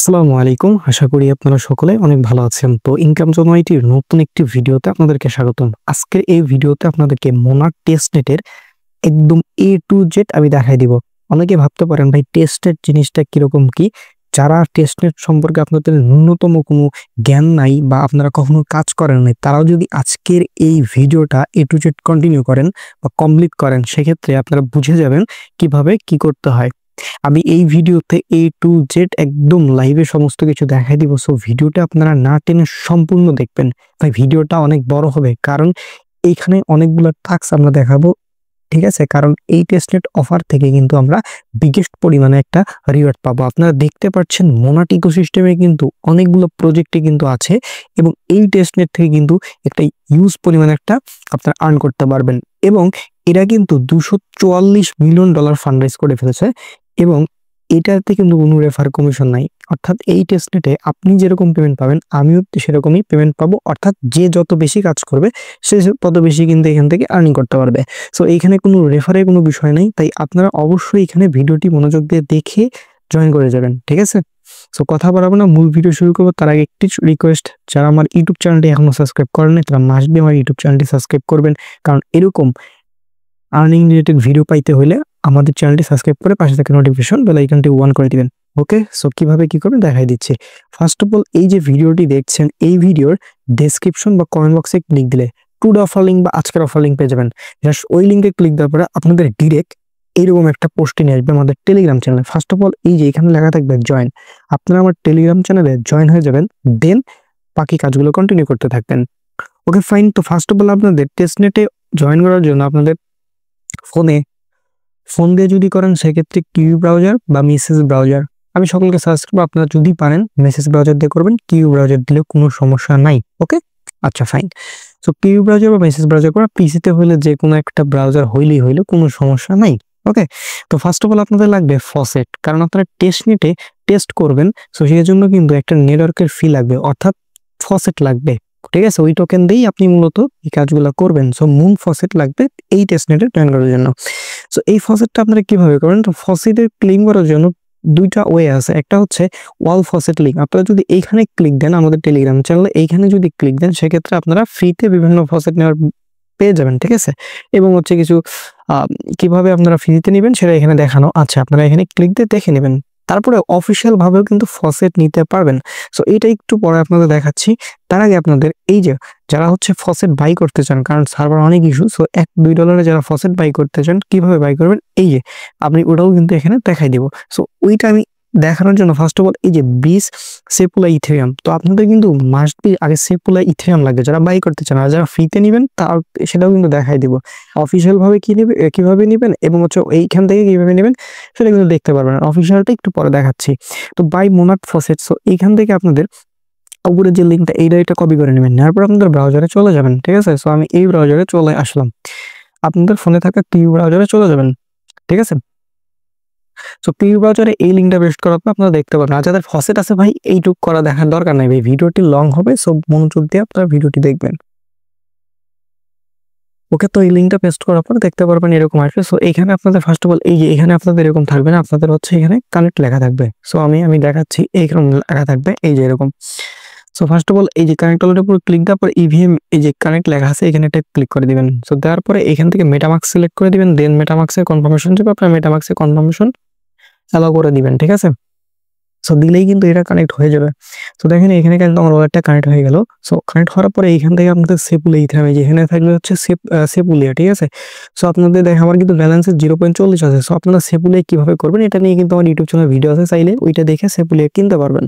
আসসালামু আলাইকুম। আশা করি আপনারা সকলে অনেক ভালো আছেন। তো ইনকাম জেনারেটর নতুন একটি ভিডিওতে আপনাদেরকে স্বাগতম। আজকের এই ভিডিওতে আপনাদেরকে মোনাক টেস্টনেটের একদম A to Z আমি দেখাই দিব। অনেকে ভাবতে পারেন ভাই টেস্টনেট জিনিসটা কিরকম কি? যারা টেস্টনেট সম্পর্কে আপনাদের ন্যূনতম কোনো জ্ঞান নাই বা আপনারা কখনো কাজ করেন নাই, তারাও যদি আজকের এই ভিডিওটা A to Z কন্টিনিউ করেন বা কমপ্লিট করেন, সেক্ষেত্রে আপনারা বুঝে যাবেন কিভাবে কি করতে হয়। আমি এই ভিডিওতে A to Z একদম লাইভে সমস্ত কিছু দেখাই দিব। সো ভিডিওটা আপনারা না টেনে সম্পূর্ণ দেখবেন। ভাই ভিডিওটা অনেক বড় হবে, কারণ এইখানে অনেকগুলো টাস্ক আমরা দেখাবো। ঠিক আছে, কারণ এই টেস্টনেট অফার থেকে কিন্তু আমরা বিগেস্ট পরিমাণে একটা রিওয়ার্ড পাবো। আপনারা দেখতে পাচ্ছেন মোনাট ইকোসিস্টেমে কিন্তু অনেকগুলো প্রজেক্টে কিন্তু আছে, এবং এই টেস্টনেট থেকে কিন্তু একটা হিউজ পরিমাণে একটা আপনারা আর্ন করতে পারবেন। এবং এরা কিন্তু $244 মিলিয়ন ফান্ড রাইজ করে ফেলেছে, এবং এটাতে কিন্তু কোনো রেফার কমিশন নাই। অর্থাৎ এই টেস্টনেটে আপনি যেরকম পেমেন্ট পাবেন, আমিও সেরকমই পেমেন্ট পাবো। অর্থাৎ যে যত বেশি কাজ করবে সে তত বেশি কিন্তু এখান থেকে আর্নিং করতে পারবে। সো এইখানে কোনো রেফারের কোনো বিষয় নেই, তাই আপনারা অবশ্যই এখানে ভিডিওটি মনোযোগ দিয়ে দেখে জয়েন করে যাবেন। ঠিক আছে, সো কথা বাড়াবো না, মূল ভিডিও শুরু করবো। তার আগে একটি রিকোয়েস্ট, যারা আমার ইউটিউব চ্যানেলটি এখনো সাবস্ক্রাইব করেন নাই, তারা মাস্ট বি আমার ইউটিউব চ্যানেলটি সাবস্ক্রাইব করবেন, কারণ এরকম আর্নিং রিলেটেড ভিডিও পাইতে হলে আমাদের চ্যানেলটি সাবস্ক্রাইব করে পাশে থাকা নোটিফিকেশন বেল আইকনটি অন করে দিবেন। ওকে, সো কিভাবে কি করবেন দেখাই দিচ্ছি। ফার্স্ট অফ অল, এই যে ভিডিওটি দেখছেন, এই ভিডিওর ডেসক্রিপশন বা কমেন্ট বক্সে ক্লিক দিলে টুডে অফার লিঙ্ক বা আজকের অফার লিঙ্ক পেয়ে যাবেন। জাস্ট ওই লিঙ্কে ক্লিক দেওয়ার পরে আপনাদের ডিরেক্ট এইরকম একটা পোস্টে নিয়ে আসবে আমাদের টেলিগ্রাম চ্যানেলে। ফার্স্ট অফ অল, এই যে এখানে লেখা থাকবে জয়েন, আপনারা আমার টেলিগ্রাম চ্যানেলে জয়েন হয়ে যাবেন, দেন বাকি কাজগুলো কন্টিনিউ করতে থাকবেন। Okay fine. তো ফার্স্ট অফ অল, আপনাদের টেস্টনেটে জয়েন করার জন্য আপনাদের ফোন দিয়ে যদি করেন, সেক্ষেত্রে কিউ ব্রাউজার বা মেসেজ ব্রাউজার, আমি সকলকে সাজেস্ট করবো আপনারা যদি পারেন মেসেজ ব্রাউজার দিয়ে করবেন, কিউ ব্রাউজার দিলেও কোনো সমস্যা নাই। ওকে, আচ্ছা ফাইন। সো কিউ ব্রাউজার বা মেসেজ ব্রাউজার করা পিসিতে হইলে যে কোনো একটা ব্রাউজার হইলেই হইলো, কোনো সমস্যা নাই। ওকে, তো ফার্স্ট অফ অল আপনাদের লাগবে ফসেট, কারণ আপনারা টেস্টনেটে টেস্ট করবেন। সো সেই জন্য কিন্তু একটা নেটওয়ার্কের ফি লাগবে, অর্থাৎ ফসেট লাগবে। ঠিক আছে, ওই টোকেন দিয়েই আপনি মূলত এই কাজগুলো করবেন। সো মুন ফসেট লাগবে এই টেস্টনেটে জয়েন করার জন্য। সো এই ফসেটটা আপনারা কিভাবে করবেন? তো ফসেটের ক্লিক করার জন্য দুইটা ওয়ে আছে। একটা হচ্ছে ওয়াল ফসেট লিঙ্ক, আপনারা যদি এইখানে ক্লিক দেন আমাদের টেলিগ্রাম চ্যানেলে, এইখানে যদি ক্লিক দেন, সেক্ষেত্রে আপনারা ফ্রিতে বিভিন্ন ফসেট নেওয়ার পেয়ে যাবেন। ঠিক আছে, এবং হচ্ছে কিছু কিভাবে আপনারা ফ্রিতে নেবেন সেটা এখানে দেখানো আছে, আপনারা এখানে ক্লিক দিয়ে দেখে নেবেন। তারপরে অফিসিয়াল ভাবেও কিন্তু ফসেট নিতে পারবেন। সো এটা একটু পরে আপনাদের দেখাচ্ছি। তার আগে আপনাদের এই যে যারা হচ্ছে ফসেট বাই করতে চান, কারণ সার্ভার অনেক ইস্যু, সো $1-2 যারা ফসেট বাই করতে চান, কিভাবে বাই করবেন এই যে আপনি ওটাও কিন্তু এখানে দেখাই দিব। সো ওইটা আমি দেখানোর জন্য ফার্স্ট অফ অল এই যে ব্রিজ সেপুলা ইথেরিয়াম, তো আপনাদের কিন্তু মাস্ট বি আগে সেপুলা ইথেরিয়াম লাগবে যারা বাই করতে চান, আর যারা ফ্রিতে নেবেন তার সেটাও কিন্তু দেখাই দিব। অফিসিয়াল ভাবে কি নেবে, কিভাবে নেবেন এবং হচ্ছে এইখান থেকে কিভাবে নেবেন সেটা কিন্তু দেখতে পারবেন। অফিসিয়ালটা একটু পরে দেখাচ্ছি। তো বাই মোনাট ফসেট, সো এইখান থেকে আপনাদের উপরে যে লিঙ্কটা এইটা কপি করে নেবেন, নেওয়ার পর আপনাদের ব্রাউজারে চলে যাবেন। ঠিক আছে, সো আমি এই ব্রাউজারে চলে আসলাম, আপনাদের ফোনে থাকা কিউ ব্রাউজারে চলে যাবেন। ঠিক আছে, সো কিউ ব্রাউজারে এই লিঙ্কটা পেস্ট করার পর আপনারা দেখতে পাবেন। আর যাদের ফসেট আছে ভাই, এইটুক করা দেখার দরকার নাই ভাই, ভিডিওটি লং হবে, সো মনোযোগ দিয়ে আপনারা ভিডিওটি দেখবেন। ওকে, তো এই লিঙ্কটা পেস্ট করার পর দেখতে পারবেন এরকম আসবে। সো এখানে আপনাদের ফার্স্ট অফ অল এই যে এখানে আপনাদের এরকম থাকবে না, আপনাদের হচ্ছে এখানে কানেক্ট লেখা থাকবে। সো আমি দেখাচ্ছি, এইরকম লেখা থাকবে এই যে এরকম। সো ফার্স্ট অফ অল এই যে কানেক্ট অলরেডি পুরো ক্লিক দেওয়ার পরে ইভিএম এই যে কানেক্ট লেখা আছে এখানে একটা ক্লিক করে দিবেন। সো দেওয়ার পরে এখান থেকে মেটামাস্ক সিলেক্ট করে দিবেন, দেন মেটামাস্কের কনফার্মেশন যাবে, আপনার মেটামাস্কের কনফার্মেশন অ্যালাউ করে দিবেন। ঠিক আছে, সো দিলেই কিন্তু এটা কানেক্ট হয়ে যাবে। সো দেখেন এখানে কিন্তু আমার ওয়ালেটটা কানেক্ট হয়ে গেল। সো কানেক্ট হওয়ার পরে এইখান থেকে আপনাদের সেপুলে ইথেরিয়াম, যেখানে থাকবে হচ্ছে সেপুলিয়া। ঠিক আছে, সো আপনাদের দেখেন আমার কিন্তু ব্যালেন্সে 0.40 আছে। সো আপনারা সেপুলিয়া কিভাবে করবেন এটা নিয়ে কিন্তু আমার ইউটিউব চ্যানেলে ভিডিও আছে, চাইলে ওইটা দেখে সেপুলিয়া কিনতে পারবেন।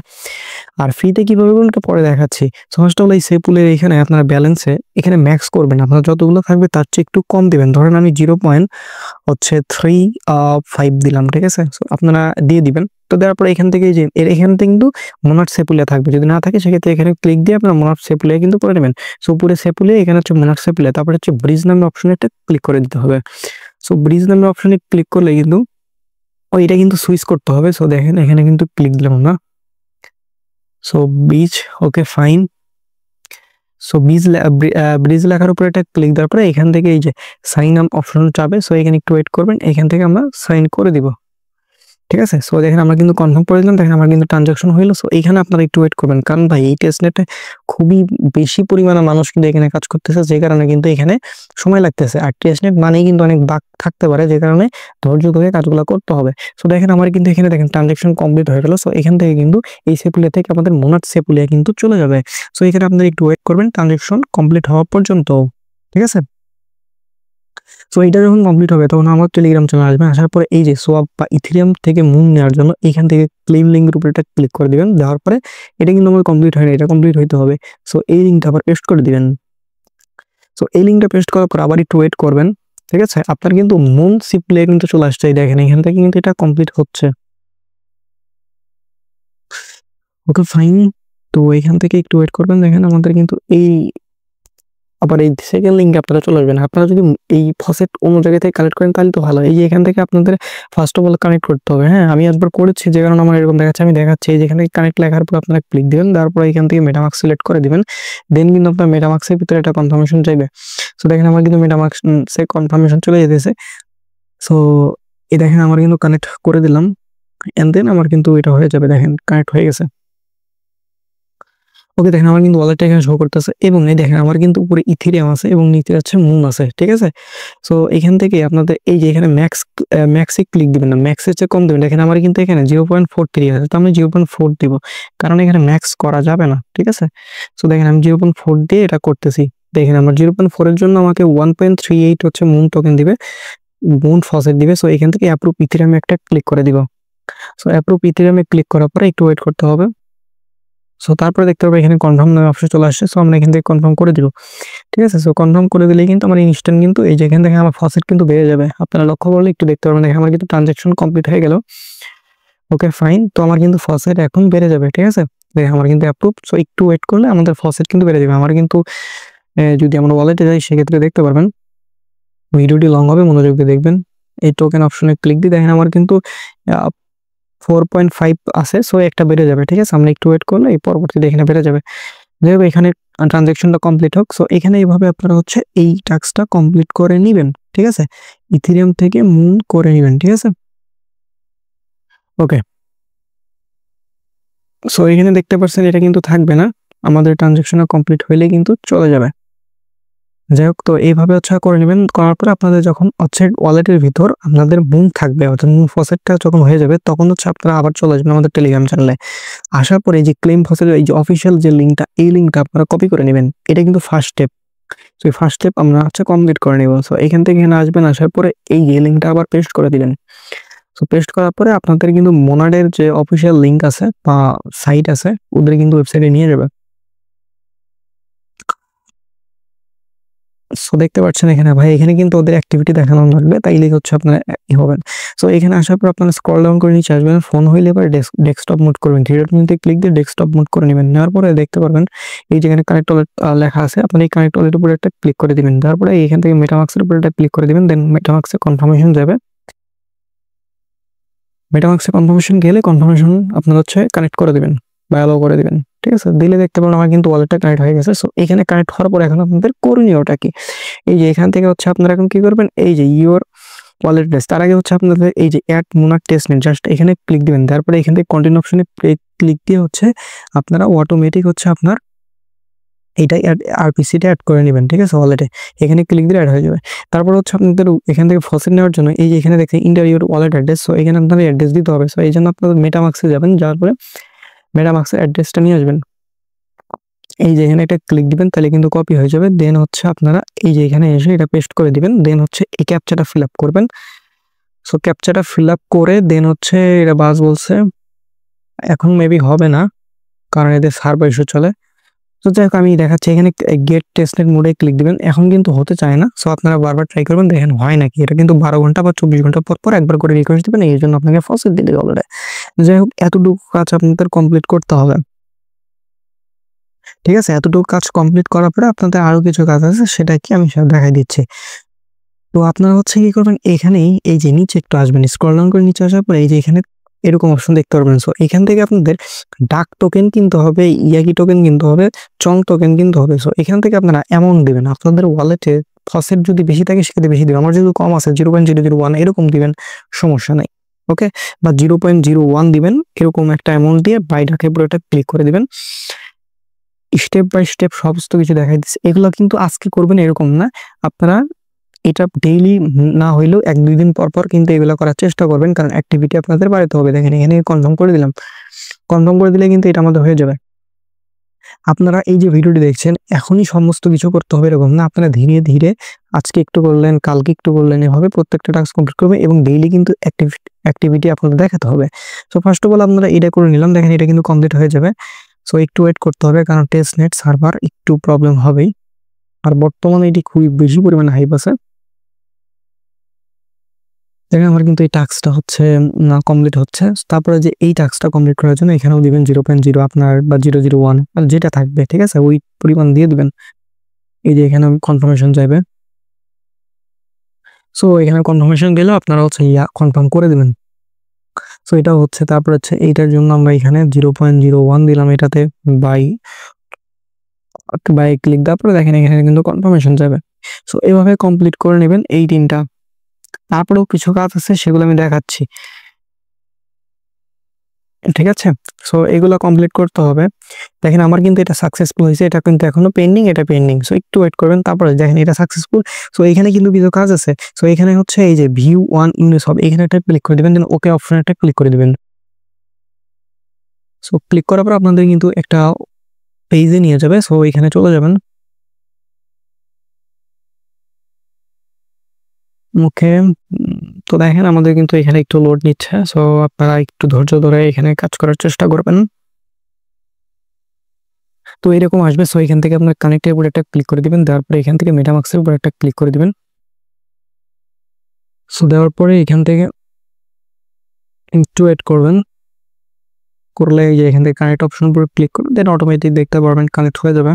আর ফ্রিতে কিভাবে করবেন এটা পরে দেখাচ্ছি। সো ফার্স্ট অফ অল এই সেপুলের এখানে আপনারা ব্যালেন্সে এখানে ম্যাক্স করবেন, আপনারা যতগুলো থাকবে তার চেয়ে একটু কম দিবেন। ধরেন আমি 0.35 দিলাম। ঠিক আছে, সো আপনারা দিয়ে দিবেন। তো দেওয়ার পরে এখান থেকে যে এখান থেকে কিন্তু মোনাট সেপুলিয়া থাকবে, যদি না থাকে সেক্ষেত্রে এখানে ক্লিক দিয়ে আপনারা মোনাট সেপুলিয়া কিন্তু করে নেবেন। সো উপরে সেপুলিয়া, এখানে হচ্ছে মোনাট সেপুলিয়া, তারপরে হচ্ছে ব্রিজ নামের অপশনে একটা ক্লিক করে দিতে হবে। সো ব্রিজ নামের অপশনে ক্লিক করলে কিন্তু এটা কিন্তু সুইচ করতে হবে। সো দেখেন এখানে কিন্তু ক্লিক দিলাম না। So bridge, okay fine. So bridge লেখার উপরে একটা ক্লিক দেওয়ার পরে এখান থেকে এই যে সাইন আপ অপশন চাবে, সো এখানে একটু ওয়েট করবেন, এখান থেকে আমরা সাইন করে দিব। ঠিক আছে। সো দেখেন আমরা কিন্তু কনফার্ম করে দিলাম, দেখেন আমার কিন্তু ট্রানজাকশন হইলো। সো এইখানে আপনারা একটু ওয়েট করবেন, কারণ ভাই এই টেস্টনেটে খুবই বেশি পরিমাণে মানুষ কিন্তু এখানে কাজ করতেছে, যে কারণে কিন্তু এখানে সময় লাগতেছে। আর টেস্টনেট মানেই কিন্তু অনেক বাগ থাকতে পারে, যে কারণে ধৈর্য ধরে কাজগুলো করতে হবে। সো দেখেন আমার কিন্তু এখানে দেখেন ট্রানজাকশন কমপ্লিট হয়ে গেল। সো এখান থেকে কিন্তু এই সেপুলিয়া থেকে আমাদের মোনাট সেপুলিয়া কিন্তু চলে যাবে। সো এখানে আপনারা একটু ওয়েট করবেন ট্রানজাকশন কমপ্লিট হওয়া পর্যন্ত, ঠিক আছে। সো এটা যখন কমপ্লিট হবে তখন আমার টেলিগ্রাম চ্যানেল আসবে, আসার পরে এই যে সোয়াপ বা ইথেরিয়াম থেকে মুন নেওয়ার জন্য এখান থেকে ক্লেম লিঙ্কের উপরে এটা ক্লিক করে দিবেন। দেওয়ার পরে এটা কিন্তু আমার কমপ্লিট হয়নি, এটা কমপ্লিট হইতে হবে। সো এই লিঙ্কটা আবার পেস্ট করে দিবেন। সো এই লিঙ্কটা পেস্ট করার পর আবার একটু ওয়েট করবেন, ঠিক আছে। আপনার কিন্তু মুন সিপ্লে কিন্তু চলে আসছে, দেখেন এখান থেকে কিন্তু এটা কমপ্লিট হচ্ছে। Okay fine. তো এখান থেকে একটু ওয়েট করবেন, দেখেন আমাদের কিন্তু এই আবার এই সেকেন্ড লিঙ্কে আপনারা চলে আসবেন। আপনারা যদি এই ফসেট অন্য জায়গা থেকে কালেক্ট করেন তাহলে তো ভালো। এই যে এখান থেকে আপনাদের ফার্স্ট অফ অল কানেক্ট করতে হবে। হ্যাঁ, আমি একবার করেছি, যে কারণে আমার এরকম দেখাচ্ছে। আমি দেখাচ্ছি, এই যেখানে কানেক্ট লেখার পর আপনারা ক্লিক দিবেন, তারপর এখান থেকে মেটামাস্ক সিলেক্ট করে দিবেন। দেন কিন্তু আপনার মেটামাস্কের ভিতরে একটা কনফার্মেশন চাইবে। সো দেখেন আমার কিন্তু মেটামাস্কে কনফার্মেশন চলে যেতেছে। সো এই দেখেন আমার কিন্তু কানেক্ট করে দিলাম, এন্ড দেন আমার কিন্তু এটা হয়ে যাবে। দেখেন কানেক্ট হয়ে গেছে। ওকে, দেখেন আমার কিন্তু ওয়ালেটটা এখানে শো করতেছে, এবং এই দেখেন আমার কিন্তু উপরে ইথেরিয়াম আছে এবং নিচে আছে মুন আছে, ঠিক আছে। সো এখান থেকে আপনাদের এই যে এখানে ম্যাক্সে ক্লিক দিবেন না, ম্যাক্সের চেয়ে কম দিবেন। দেখেন আমার কিন্তু এখানে 0.43 আছে, তো আমি 0.4 দিব, কারণ এখানে ম্যাক্স করা যাবে না, ঠিক আছে। সো দেখেন আমি 0.4 দিয়ে এটা করতেছি। দেখেন আমার 0.4 এর জন্য আমাকে 1.38 হচ্ছে মুন টোকেন দিবে, মুন ফসেট দিবে। সো এখান থেকে অ্যাপ্রুভ ইথেরিয়ামে একটা ক্লিক করে দিব। সো অ্যাপ্রুভ ইথেরিয়ামে ক্লিক করার পরে একটু ওয়েট করতে হবে। সো তারপরে দেখতে পাবো এখানে কনফার্ম নামে অপশন চলে আসছে। সো আমরা এখান থেকে কনফার্ম করে দিব, ঠিক আছে। সো কনফার্ম করে দিলেই কিন্তু আমার ইনস্ট্যান্ট কিন্তু এই যে এখান থেকে আমার ফসেট কিন্তু বেড়ে যাবে। আপনারা লক্ষ্য করলে একটু দেখতে পারবেন, দেখেন আমার কিন্তু ট্রানজাকশন কমপ্লিট হয়ে গেল। Okay fine. তো আমার কিন্তু ফসেট এখন বেড়ে যাবে, ঠিক আছে। দেখেন আমার কিন্তু অ্যাপ্রুভ। সো একটু ওয়েট করলে আমাদের ফসেট কিন্তু বেড়ে যাবে। আমার কিন্তু যদি আমরা ওয়ালেটে যাই সেক্ষেত্রে দেখতে পারবেন, ভিডিওটি লং হবে, মনোযোগ দিয়ে দেখবেন। এই টোকেন অপশনে ক্লিক দিয়ে দেখেন আমার কিন্তু 4.5 আছে। সো একটা বেড়ে যাবে, ঠিক আছে। আমরা একটু ওয়েট করলে এই পরবর্তীতে এখানে বেড়ে যাবে। যাই হোক, এখানে ট্রানজাকশনটা কমপ্লিট হোক। সো এখানে এইভাবে আপনারা হচ্ছে এই টাস্কটা কমপ্লিট করে নিবেন, ঠিক আছে। ইথেরিয়াম থেকে মুন করে নিবেন, ঠিক আছে। ওকে, সো এখানে দেখতে পাচ্ছেন এটা কিন্তু থাকবে না, আমাদের ট্রানজাকশনটা কমপ্লিট হইলে কিন্তু চলে যাবে। যাই হোক, তো এইভাবে হচ্ছে করে নেবেন। করার পরে আপনাদের যখন হচ্ছে ওয়ালেটের ভিতর আপনাদের মুন থাকবে, অর্থাৎ মুন ফসেটটা যখন হয়ে যাবে তখন হচ্ছে আপনারা আবার চলে আসবেন আমাদের টেলিগ্রাম চ্যানেলে। আসার পরে এই যে ক্লেম ফসেটের এই যে অফিসিয়াল যে লিঙ্কটা, এই লিঙ্কটা আপনারা কপি করে নেবেন। এটা কিন্তু ফার্স্ট স্টেপ। তো এই ফার্স্ট স্টেপ আমরা হচ্ছে কমপ্লিট করে নেব। সো এখান থেকে এখানে আসবেন, আসার পরে এই যে লিঙ্কটা আবার পেস্ট করে দিলেন। সো পেস্ট করার পরে আপনাদের কিন্তু মোনাডের যে অফিসিয়াল লিঙ্ক আছে বা সাইট আছে, ওদের কিন্তু ওয়েবসাইটে নিয়ে যাবে। সো দেখতে পাচ্ছেন এখানে ভাই, এখানে কিন্তু ওদের অ্যাক্টিভিটি দেখানো লাগবে, তাইলে হচ্ছে আপনারা হবেন। সো এখানে আসার পর আপনারা স্ক্রল ডাউন করে নিচে আসবেন, ফোন হইলে এবার ডেস্কটপ মোড করবেন। থ্রি ডট মেনুতে ক্লিক দিয়ে ডেস্কটপ মোড করে নেবেন। নেওয়ার পরে দেখতে পারবেন এই যেখানে কানেক্ট ওয়ালেট লেখা আছে, আপনি এই কানেক্ট ওয়ালেটের উপরে একটা ক্লিক করে দিবেন। তারপরে এখান থেকে মেটামাক্সের উপরে একটা ক্লিক করে দিবেন, দেন মেটামাক্সে কনফার্মেশন যাবে। মেটামাক্সে কনফার্মেশন গেলে কনফার্মেশন আপনারা হচ্ছে কানেক্ট করে দিবেন বা অ্যালাউ করে দিবেন, ঠিক আছে। দিলে দেখতে পারেন আমার কিন্তু ওয়ালেটটা কানেক্ট হয়ে গেছে। সো এখানে কানেক্ট হওয়ার পর এখন আপনাদের করণীয়টা কি, এই যে এখান থেকে হচ্ছে আপনারা এখন কি করবেন, এই যে ইওর ওয়ালেট অ্যাড্রেস, তার আগে হচ্ছে আপনাদের এই যে অ্যাড মোনাক টেস্টনেট, জাস্ট এখানে ক্লিক দিবেন। তারপরে এখান থেকে কন্টিনিউ অপশনে ক্লিক দিয়ে হচ্ছে আপনারা অটোমেটিক হচ্ছে আপনার এইটা আরপিসিটা অ্যাড করে নেবেন, ঠিক আছে। ওয়ালেটে এখানে ক্লিক দিলে অ্যাড হয়ে যাবে। তারপর হচ্ছে আপনাদের এখান থেকে ফসেট নেওয়ার জন্য এই যে এখানে দেখেন ইন্টারিয়র ওয়ালেট অ্যাড্রেস, সো এখানে আপনাদের অ্যাড্রেস দিতে হবে। সো এই জন্য আপনাদের মেটামাক্সে যাবেন, যাওয়ার পরে মেটামাক্সের অ্যাড্রেসটা নিয়ে আসবেন। এই যে এখানে একটা ক্লিক দিবেন, তাহলে কিন্তু কপি হয়ে যাবে। দেন হচ্ছে আপনারা এই যে এখানে এসে এটা পেস্ট করে দিবেন। দেন হচ্ছে এই ক্যাপচাটা ফিল আপ করবেন। সো ক্যাপচাটা ফিল আপ করে দেন হচ্ছে এটা বাস বলছে, এখন মেবি হবে না কারণ এদের সার্ভার ইস্যু চলে। তো যাই হোক, আমি দেখাচ্ছি এখানে গেট টেস্টনেট মোডে ক্লিক দিবেন। এখন কিন্তু হতে চায় না, সো আপনারা বারবার ট্রাই করবেন, দেখেন হয় নাকি। এটা কিন্তু 12 ঘন্টা বা 24 ঘন্টা পর পর একবার করে রিকোয়েস্ট দিবেন, এই জন্য আপনাকে ফসেট দিতে হবে। যাই হোক, এতটুকু কাজ আপনাদের কমপ্লিট করতে হবে, ঠিক আছে। এতটুকু কাজ কমপ্লিট করার পরে আপনাদের আরো কিছু কাজ আছে, সেটা কি আমি সব দেখাই দিচ্ছি। তো আপনারা হচ্ছে কি করবেন, এখানেই এই যে নিচে একটু আসবেন, স্ক্রল ডাউন করে নিচে আসার পরে এই যে এখানে এরকম অপশন দেখতে পারবেন। সো এখান থেকে আপনাদের ডাক টোকেন কিনতে হবে, ইয়াকি টোকেন কিনতে হবে, চং টোকেন কিনতে হবে। সো এখান থেকে আপনারা অ্যামাউন্ট দিবেন, আপনাদের ওয়ালেটে ফসেট যদি বেশি থাকে সেক্ষেত্রে বেশি দিবেন। আমার যেহেতু কম আছে 0.001 এরকম দিবেন, সমস্যা নাই। ওকে, বা 0.01 দিবেন, এরকম একটা অ্যামাউন্ট দিয়ে বাই ডাকে পুরোটা ক্লিক করে দিবেন। স্টেপ বাই স্টেপ সমস্ত কিছু দেখাই দিচ্ছে। এগুলো কিন্তু আজকে করবেন এরকম না, আপনারা এটা ডেইলি না হইলেও 1-2 দিন পর পর কিন্তু এগুলো করার চেষ্টা করবেন, কারণ অ্যাক্টিভিটি আপনাদের বাড়াতে হবে। দেখেন এখানে কনফার্ম করে দিলাম, কনফার্ম করে দিলে কিন্তু এটা আমাদের হয়ে যাবে। আপনারা এই যে ভিডিওটি দেখছেন এখনই সমস্ত কিছু করতে হবে এরকম না, আপনারা ধীরে ধীরে আজকে একটু করলেন, কালকে একটু করলেন, এভাবে প্রত্যেকটা টাস্ক কমপ্লিট করবেন এবং ডেইলি কিন্তু অ্যাক্টিভিটি আপনাদের দেখাতে হবে। সো ফার্স্ট অফ অল আপনারা এটা করে নিলাম, দেখেন এটা কিন্তু কমপ্লিট হয়ে যাবে। সো একটু ওয়েট করতে হবে, কারণ টেস্ট নেট সার্ভার একটু প্রবলেম হবেই, আর বর্তমানে এটি খুবই বেশি পরিমাণে হাইপ আছে। দেখেন আমার কিন্তু এই টাস্কটা হচ্ছে না কমপ্লিট হচ্ছে। তারপরে যে এই টাস্কটা কমপ্লিট করার জন্য এখানেও দিবেন 0.0 আপনার বা 001 আর যেটা থাকবে, ঠিক আছে, ওই পরিমাণ দিয়ে দিবেন। এই যে এখানে কনফার্মেশন যাবে, সো এখানে কনফার্মেশন গেলেও আপনারা হচ্ছে কনফার্ম করে দিবেন। সো এটা হচ্ছে, তারপর হচ্ছে এইটার জন্য আমরা এখানে 0.01 দিলাম, এটাতে বাই বাই ক্লিক দেওয়ার পরে দেখেন এখানে কিন্তু কনফার্মেশন যাবে। সো এভাবে কমপ্লিট করে নেবেন এই 3টা। তারপরেও কিছু কাজ আছে, সেগুলো আমি দেখাচ্ছি, ঠিক আছে। সো এগুলো কমপ্লিট করতে হবে। দেখেন আমার কিন্তু এটা সাকসেসফুল হয়েছে, এটা কিন্তু এখনো পেন্ডিং, এটা পেন্ডিং। সো একটু ওয়েট করবেন, তারপরে দেখেন এটা সাকসেসফুল। সো এখানে কিন্তু কিছু কাজ আছে। সো এখানে হচ্ছে এই যে ভিউ ওয়ান ইউনিস হবে, এখানে একটা ক্লিক করে দিবেন, দেন ওকে অপশনে একটা ক্লিক করে দিবেন। সো ক্লিক করার পর আপনাদের কিন্তু একটা পেজে নিয়ে যাবে। সো এখানে চলে যাবেন। ওকে, তো দেখেন আমাদের কিন্তু এখানে একটু লোড নিচ্ছে। সো আপনারা একটু ধৈর্য ধরে এখানে কাজ করার চেষ্টা করবেন। তো এরকম আসবে। সো এখান থেকে আপনার কানেক্টের উপর একটা ক্লিক করে দিবেন, দেওয়ার পরে এখান থেকে মেটামাক্সের উপর একটা ক্লিক করে দিবেন। সো দেওয়ার পরে এখান থেকে একটু ওয়েট করবেন, করলে এই যে এখান থেকে কানেক্ট অপশন উপর ক্লিক করবেন, দেন অটোমেটিক দেখতে পারবেন কানেক্ট হয়ে যাবে।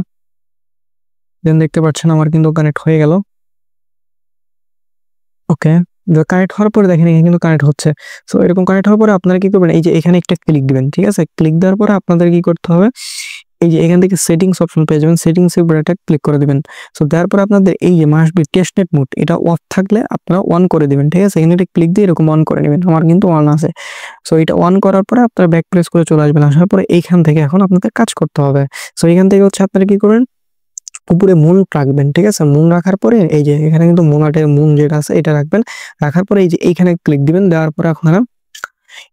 দেন দেখতে পাচ্ছেন আমার কিন্তু কানেক্ট হয়ে গেল। ওকে, কানেক্ট হওয়ার পরে দেখেন এখানে কিন্তু কানেক্ট হচ্ছে। সো এরকম কানেক্ট হওয়ার পরে আপনারা কি করবেন, এই যে এখানে একটা ক্লিক দিবেন, ঠিক আছে। ক্লিক দেওয়ার পরে আপনাদের কি করতে হবে, এই যে এখান থেকে সেটিংস অপশন পেয়ে যাবেন, সেটিংস এর উপর একটা ক্লিক করে দিবেন। সো দেওয়ার পর আপনাদের এই যে মাস্ট বি টেস্টনেট মোড, এটা অফ থাকলে আপনারা অন করে দিবেন, ঠিক আছে। এখানে একটা ক্লিক দিয়ে এরকম অন করে নেবেন, আমার কিন্তু অন আছে। সো এটা অন করার পরে আপনারা ব্যাক প্রেস করে চলে আসবেন, আসার পরে এইখান থেকে এখন আপনাদের কাজ করতে হবে। সো এখান থেকে হচ্ছে আপনারা কি করবেন, উপরে মুন রাখবেন, ঠিক আছে। মুন রাখার পরে এই যে এখানে কিন্তু মুন যেটা আছে এটা রাখবেন। রাখার পরে এই যে এইখানে ক্লিক দিবেন, দেওয়ার পরে আপনারা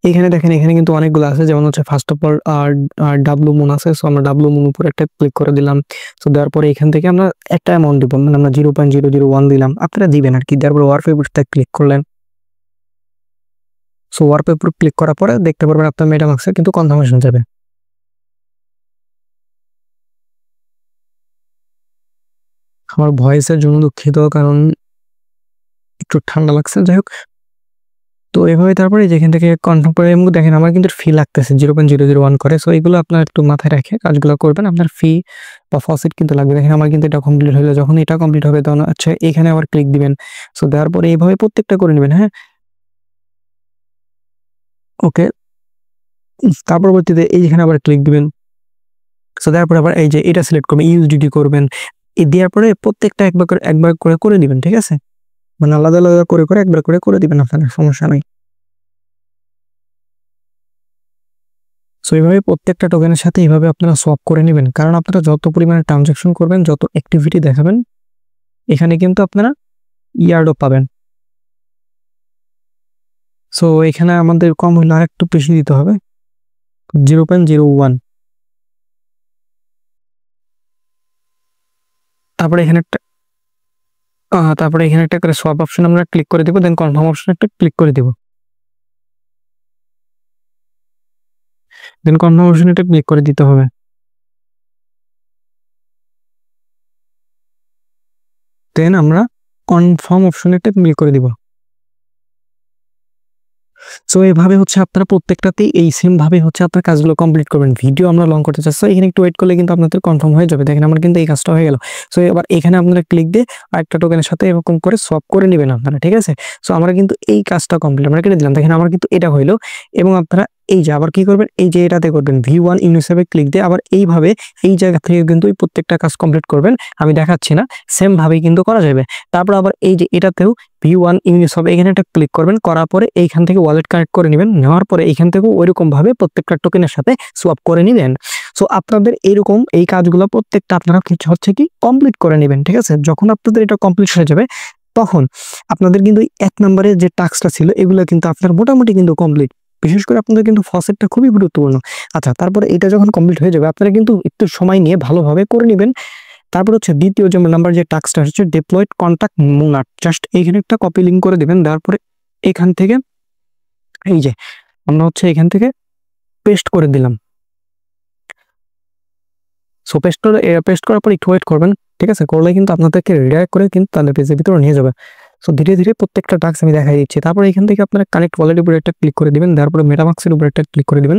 এখানে দেখেন এখানে কিন্তু অনেকগুলো আছে, যেমন হচ্ছে first of all W moon আছে। সো আমরা ডাব্লু মুন উপর একটা ক্লিক করে দিলাম। সো দেওয়ার পরে এখান থেকে আমরা একটা অ্যামাউন্ট দিব, মানে আমরা 0.001 দিলাম, আপনারা দিবেন আর কি। দেওয়ার পরে ওয়ারপেপারটা ক্লিক করলেন। সো ওয়ারপেপার ক্লিক করার পরে দেখতে পারবেন আপনার মেটামাক্সে কিন্তু কনফার্মেশন যাবে। আমার ভয়েসের জন্য দুঃখিত, কারণ একটু ঠান্ডা লাগছে, যাই হোক। তো এভাবে তারপরে যেখান থেকে কনফার্ম করে এবং দেখেন আমার কিন্তু ফি লাগতেছে 0.001 করে। সো এগুলো আপনার একটু মাথায় রেখে কাজগুলো করবেন, আপনার ফি বা ফসিট কিন্তু লাগবে। দেখেন আমার কিন্তু এটা কমপ্লিট হলো, যখন এটা কমপ্লিট হবে তখন আচ্ছা এখানে আবার ক্লিক দিবেন। সো দেওয়ার পরে এইভাবে প্রত্যেকটা করে নেবেন, হ্যাঁ। ওকে, তার পরবর্তীতে এইখানে আবার ক্লিক দিবেন। সো দেওয়ার পরে আবার এই যে এটা সিলেক্ট করবেন, ইউএসডিটি করবেন। এই দেওয়ার পরে প্রত্যেকটা একবার করে করে দিবেন, ঠিক আছে। মানে আলাদা আলাদা করে করে একবার করে করে দিবেন, আপনার সমস্যা নাই। সো এইভাবে প্রত্যেকটা টোকেনের সাথে এইভাবে আপনারা সোয়াপ করে নেবেন, কারণ আপনারা যত পরিমাণে ট্রানজাকশন করবেন, যত অ্যাক্টিভিটি দেখাবেন, এখানে কিন্তু আপনারা ইয়ার্ডও পাবেন। সো এখানে আমাদের কম হলে আর একটু বেশি দিতে হবে, 0.01। তারপরে এখানে একটা করে সোয়াপ অপশন আমরা ক্লিক করে দেবো, দেন কনফার্ম অপশন একটা ক্লিক করে দেবো, দেন কনফার্ম অপশন একটা ক্লিক করে দিতে হবে। দেন আমরা কনফার্ম অপশনে একটা ক্লিক করে দিব। সো এভাবে হচ্ছে আপনারা প্রত্যেকটাতেই এই সেম ভাবে হচ্ছে আপনার কাজগুলো কমপ্লিট করবেন। ভিডিও আমরা লং করতে চাচ্ছি, এখানে একটু ওয়েট করলে কিন্তু আপনাদের কনফার্ম হয়ে যাবে। দেখেন আমার কিন্তু এই কাজটা হয়ে গেল। সো এবার এখানে আপনারা ক্লিক দিয়ে আরেকটা টোকেনের সাথে এরকম করে সোয়াপ করে নেবেন আপনারা, ঠিক আছে। সো আমরা কিন্তু এই কাজটা কমপ্লিট আমরা কেটে দিলাম, দেখেন আমার কিন্তু এটা হইলো। এবং আপনারা এই যে আবার কি করবেন, এই যে এটাতে করবেন V1 ইউনিসেফে ক্লিক দিয়ে আবার এইভাবে এই জায়গা থেকে কিন্তু এই প্রত্যেকটা কাজ কমপ্লিট করবেন। আমি দেখাচ্ছি না, সেম ভাবেই কিন্তু করা যাবে। তারপর আবার এই যে এটাতেও V1 ইউনিসেফ এখানে একটা ক্লিক করবেন, করার পরে এইখান থেকে ওয়ালেট কানেক্ট করে নেবেন, নেওয়ার পরে এইখান থেকেও ওইরকম ভাবে প্রত্যেকটা টোকেনের সাথে সোয়াপ করে নেবেন। সো আপনাদের এরকম এই কাজগুলো প্রত্যেকটা আপনারা কিছু হচ্ছে কি কমপ্লিট করে নেবেন, ঠিক আছে। যখন আপনাদের এটা কমপ্লিট হয়ে যাবে তখন আপনাদের কিন্তু 1 নম্বরের যে টাস্কটা ছিল এগুলো কিন্তু আপনার মোটামুটি কিন্তু কমপ্লিট। বিশেষ করে আপনাদের কিন্তু ফসেটটা খুবই গুরুত্বপূর্ণ। আচ্ছা, তারপরে এটা যখন কমপ্লিট হয়ে যাবে আপনারা কিন্তু একটু সময় নিয়ে ভালোভাবে করে নেবেন। তারপর হচ্ছে দ্বিতীয় যে নাম্বার যে টাস্কটা হচ্ছে ডিপ্লয়েড কন্টাক্ট মোনাট, জাস্ট এইখানে একটা কপি লিঙ্ক করে দিবেন। তারপরে এখান থেকে এই যে আমরা হচ্ছে এখান থেকে পেস্ট করে দিলাম। সো পেস্ট করার পর একটু ওয়েট করবেন, ঠিক আছে। করলে কিন্তু আপনাদেরকে রিডাইরেক্ট করে কিন্তু তাদের পেজের ভিতরে নিয়ে যাবে। সো ধীরে ধীরে প্রত্যেকটা টাস্ক আমি দেখাই দিচ্ছি। তারপর এখান থেকে আপনারা কানেক্ট ওয়ালেটের উপর একটা ক্লিক করে দিবেন, তারপরে মেটামাক্সের উপর একটা ক্লিক করে দিবেন।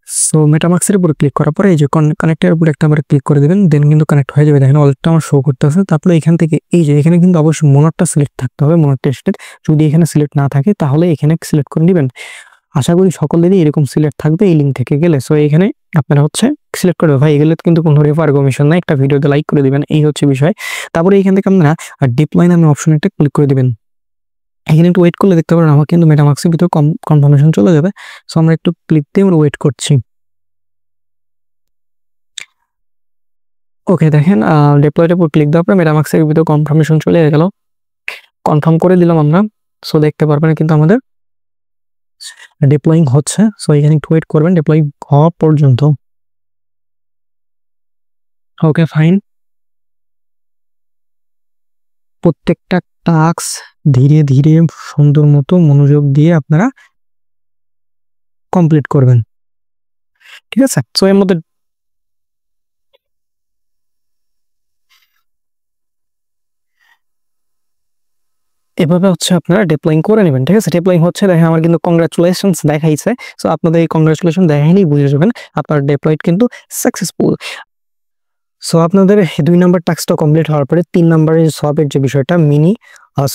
সো মেটামাক্সের উপর ক্লিক করার পরে এই যে কানেক্টের উপর একটা আমরা ক্লিক করে দিবেন, দেন কিন্তু কানেক্ট হয়ে যাবে। দেখেন ওয়ালেটটা আমার শো করতেছে। তারপরে এখান থেকে এই যে এখানে কিন্তু অবশ্যই মোনারটা সিলেক্ট থাকতে হবে, মোনার টেস্টেড। যদি এখানে সিলেক্ট না থাকে তাহলে এখানে সিলেক্ট করে নেবেন। আশা করি সকলেরই এরকম সিলেক্ট থাকবে এই লিঙ্ক থেকে গেলে। সো এখানে আপনারা হচ্ছে সিলেক্ট করে দেবেন। ভাই এগুলো কিন্তু কোনো রেফার কমিশন না, একটা ভিডিওতে লাইক করে দিবেন, এই হচ্ছে বিষয়। তারপরে এখান থেকে আপনারা ডিপ্লয় নামে অপশন একটা ক্লিক করে দিবেন। এখানে একটু ওয়েট করলে দেখতে পারেন আমার কিন্তু মেটামাক্সের ভিতরে কনফার্মেশন চলে যাবে। সো আমরা একটু ক্লিক দিয়ে আমরা ওয়েট করছি। ওকে, দেখেন ডিপ্লয়ের উপর ক্লিক দেওয়ার পর মেটামাক্সের ভিতরে কনফার্মেশন চলে গেল, কনফার্ম করে দিলাম আমরা। সো দেখতে পারবেন কিন্তু আমাদের ডিপ্লয়িং হচ্ছে। সো এখানে একটু ওয়েট করবেন ডিপ্লয়িং হওয়া পর্যন্ত। ওকে ফাইন, প্রত্যেকটা টাস্ক ধীরে ধীরে সুন্দর মতো মনোযোগ দিয়ে আপনারা কমপ্লিট করবেন, ঠিক আছে। সো এর মধ্যে এভাবে হচ্ছে আপনারা ডিপ্লয়িং করে নেবেন, ঠিক আছে। ডিপ্লয়িং হচ্ছে, দেখেন আমার কিন্তু কংগ্রাচুলেশনস দেখাইছে। সো আপনাদের এই কংগ্রাচুলেশন দেখাইলেই বুঝে যাবেন আপনার ডিপ্লয়েড কিন্তু সাকসেসফুল। সো আপনাদের 2 নাম্বার টাস্কটা কমপ্লিট হওয়ার পরে 3 নাম্বারের সোয়াপের যে বিষয়টা মিনি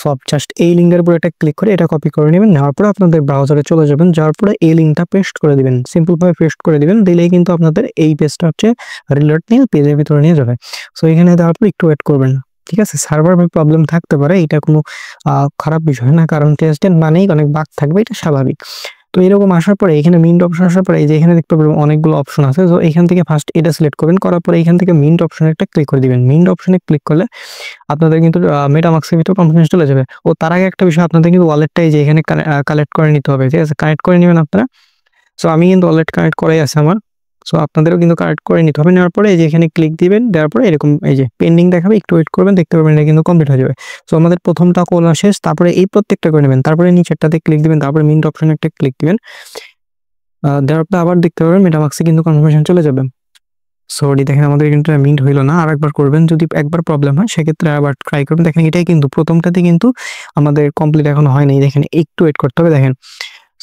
সোয়াপ, জাস্ট এই লিঙ্কের উপর একটা ক্লিক করে এটা কপি করে নেবেন। নেওয়ার পরে আপনাদের ব্রাউজারে চলে যাবেন, যাওয়ার পরে এই লিঙ্কটা পেস্ট করে দিবেন, সিম্পল ভাবে পেস্ট করে দিবেন। দিলেই কিন্তু আপনাদের এই পেজটা হচ্ছে রিলোড নিয়ে পেজের ভিতরে নিয়ে যাবে। সো এখানে দেওয়ার পর একটু ওয়েট করবেন, ঠিক আছে। সার্ভার প্রবলেম থাকতে পারে, এটা কোনো খারাপ বিষয় না, কারণ টেস্টেড মানেই অনেক বাগ থাকবে, এটা স্বাভাবিক। তো এরকম আসার পরে এখানে মিন্ট অপশন আসার পরে এই যে এখানে দেখতে পারবেন অনেকগুলো অপশন আছে। তো এখান থেকে ফার্স্ট এটা সিলেক্ট করবেন, করার পরে এখান থেকে মিন্ট অপশনে একটা ক্লিক করে দিবেন। মিন্ট অপশনে ক্লিক করলে আপনাদের কিন্তু মেটামাক্সের ভিতরে কনফারেন্স চলে যাবে। ও তার আগে একটা বিষয়, আপনাদের কিন্তু ওয়ালেটটাই যে এখানে কালেক্ট করে নিতে হবে, ঠিক আছে। কানেক্ট করে নেবেন আপনারা। সো আমি কিন্তু ওয়ালেট কানেক্ট করাই আছে আমার। সো আপনাদেরও কিন্তু কানেক্ট করে নিতে হবে। নেওয়ার পরে এই যে এখানে ক্লিক দিবেন, দেওয়ার পরে এরকম এই যে পেন্ডিং দেখাবে, একটু ওয়েট করবেন, দেখতে পারবেন এটা কিন্তু কমপ্লিট হয়ে যাবে। সো আমাদের প্রথমটা করা শেষ, তারপরে এই প্রত্যেকটা করে নেবেন, তারপরে নিচেরটাতে ক্লিক দিবেন, তারপরে মিন্ট অপশনে একটা ক্লিক দিবেন। দেওয়ার পর আবার দেখতে পারবেন মেটামাক্সে কিন্তু কনফার্মেশন চলে যাবে। সরি, দেখেন আমাদের কিন্তু মিন্ট হইলো না, আরেকবার করবেন। যদি একবার প্রবলেম হয় সেক্ষেত্রে আবার ট্রাই করবেন। দেখেন এটাই কিন্তু প্রথমটাতে কিন্তু আমাদের কমপ্লিট এখনো হয়নি, দেখেন একটু ওয়েট করতে হবে, দেখেন।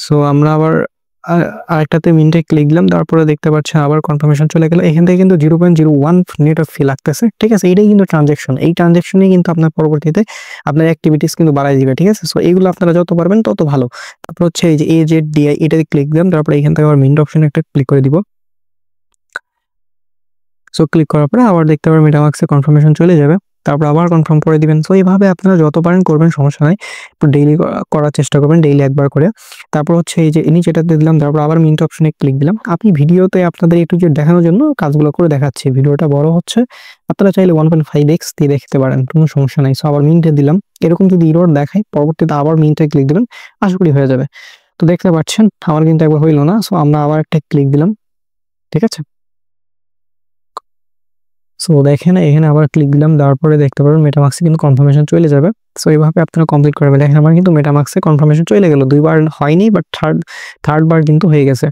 সো আমরা আবার আরেকটাতে মিন্টে ক্লিক দিলাম, তারপরে দেখতে পাচ্ছেন আবার কনফার্মেশন চলে গেল। এখান থেকে কিন্তু 0.01 নেট অফ ফি লাগতেছে, ঠিক আছে। এটাই কিন্তু ট্রানজ্যাকশন, এই ট্রানজ্যাকশনে কিন্তু আপনার পরবর্তীতে আপনার অ্যাক্টিভিটিস কিন্তু বাড়াই দিবে, ঠিক আছে। সো এইগুলো আপনারা যত পারবেন তত ভালো। তারপর হচ্ছে এই যে AZDI এটাতে ক্লিক দিলাম, তারপরে এখান থেকে আবার মিন্ট অপশনে একটা ক্লিক করে দিব। সো ক্লিক করার পরে আবার দেখতে পারবেন মেটামাক্সে কনফার্মেশন চলে যাবে, তারপর আবার কনফার্ম করে দিবেন। সো এইভাবে আপনারা যত পারেন করবেন, সমস্যা নাই। ডেইলি করার চেষ্টা করবেন, ডেইলি একবার করে। তারপর হচ্ছে এই যে নিচেটাতে দিলাম, তারপর আবার মিন্ট অপশনে ক্লিক দিলাম। আমি ভিডিওতে আপনাদের একটু যে দেখানোর জন্য কাজগুলো করে দেখাচ্ছি, ভিডিওটা বড় হচ্ছে, আপনারা চাইলে 1.5x দিয়ে দেখতে পারেন, কোনো সমস্যা নাই। সো আবার মিন্টে দিলাম, এরকম যদি ইরর দেখায় পরবর্তীতে আবার মিন্টে ক্লিক দিবেন, আশা করি হয়ে যাবে। তো দেখতে পাচ্ছেন আমার কিন্তু একবার হইলো না। সো আমরা আবার একটা ক্লিক দিলাম, ঠিক আছে। সো দেখেন এখানে আবার ক্লিক দিলাম, দেওয়ার পরে দেখতে পারবেন মেটামাক্সে কিন্তু কনফার্মেশন চলে যাবে। সো এইভাবে আপনারা কমপ্লিট করবেন। দেখেন আমার কিন্তু মেটামাক্সে কনফার্মেশন চলে গেল, 2বার হয়নি, বাট থার্ড বার কিন্তু হয়ে গেছে।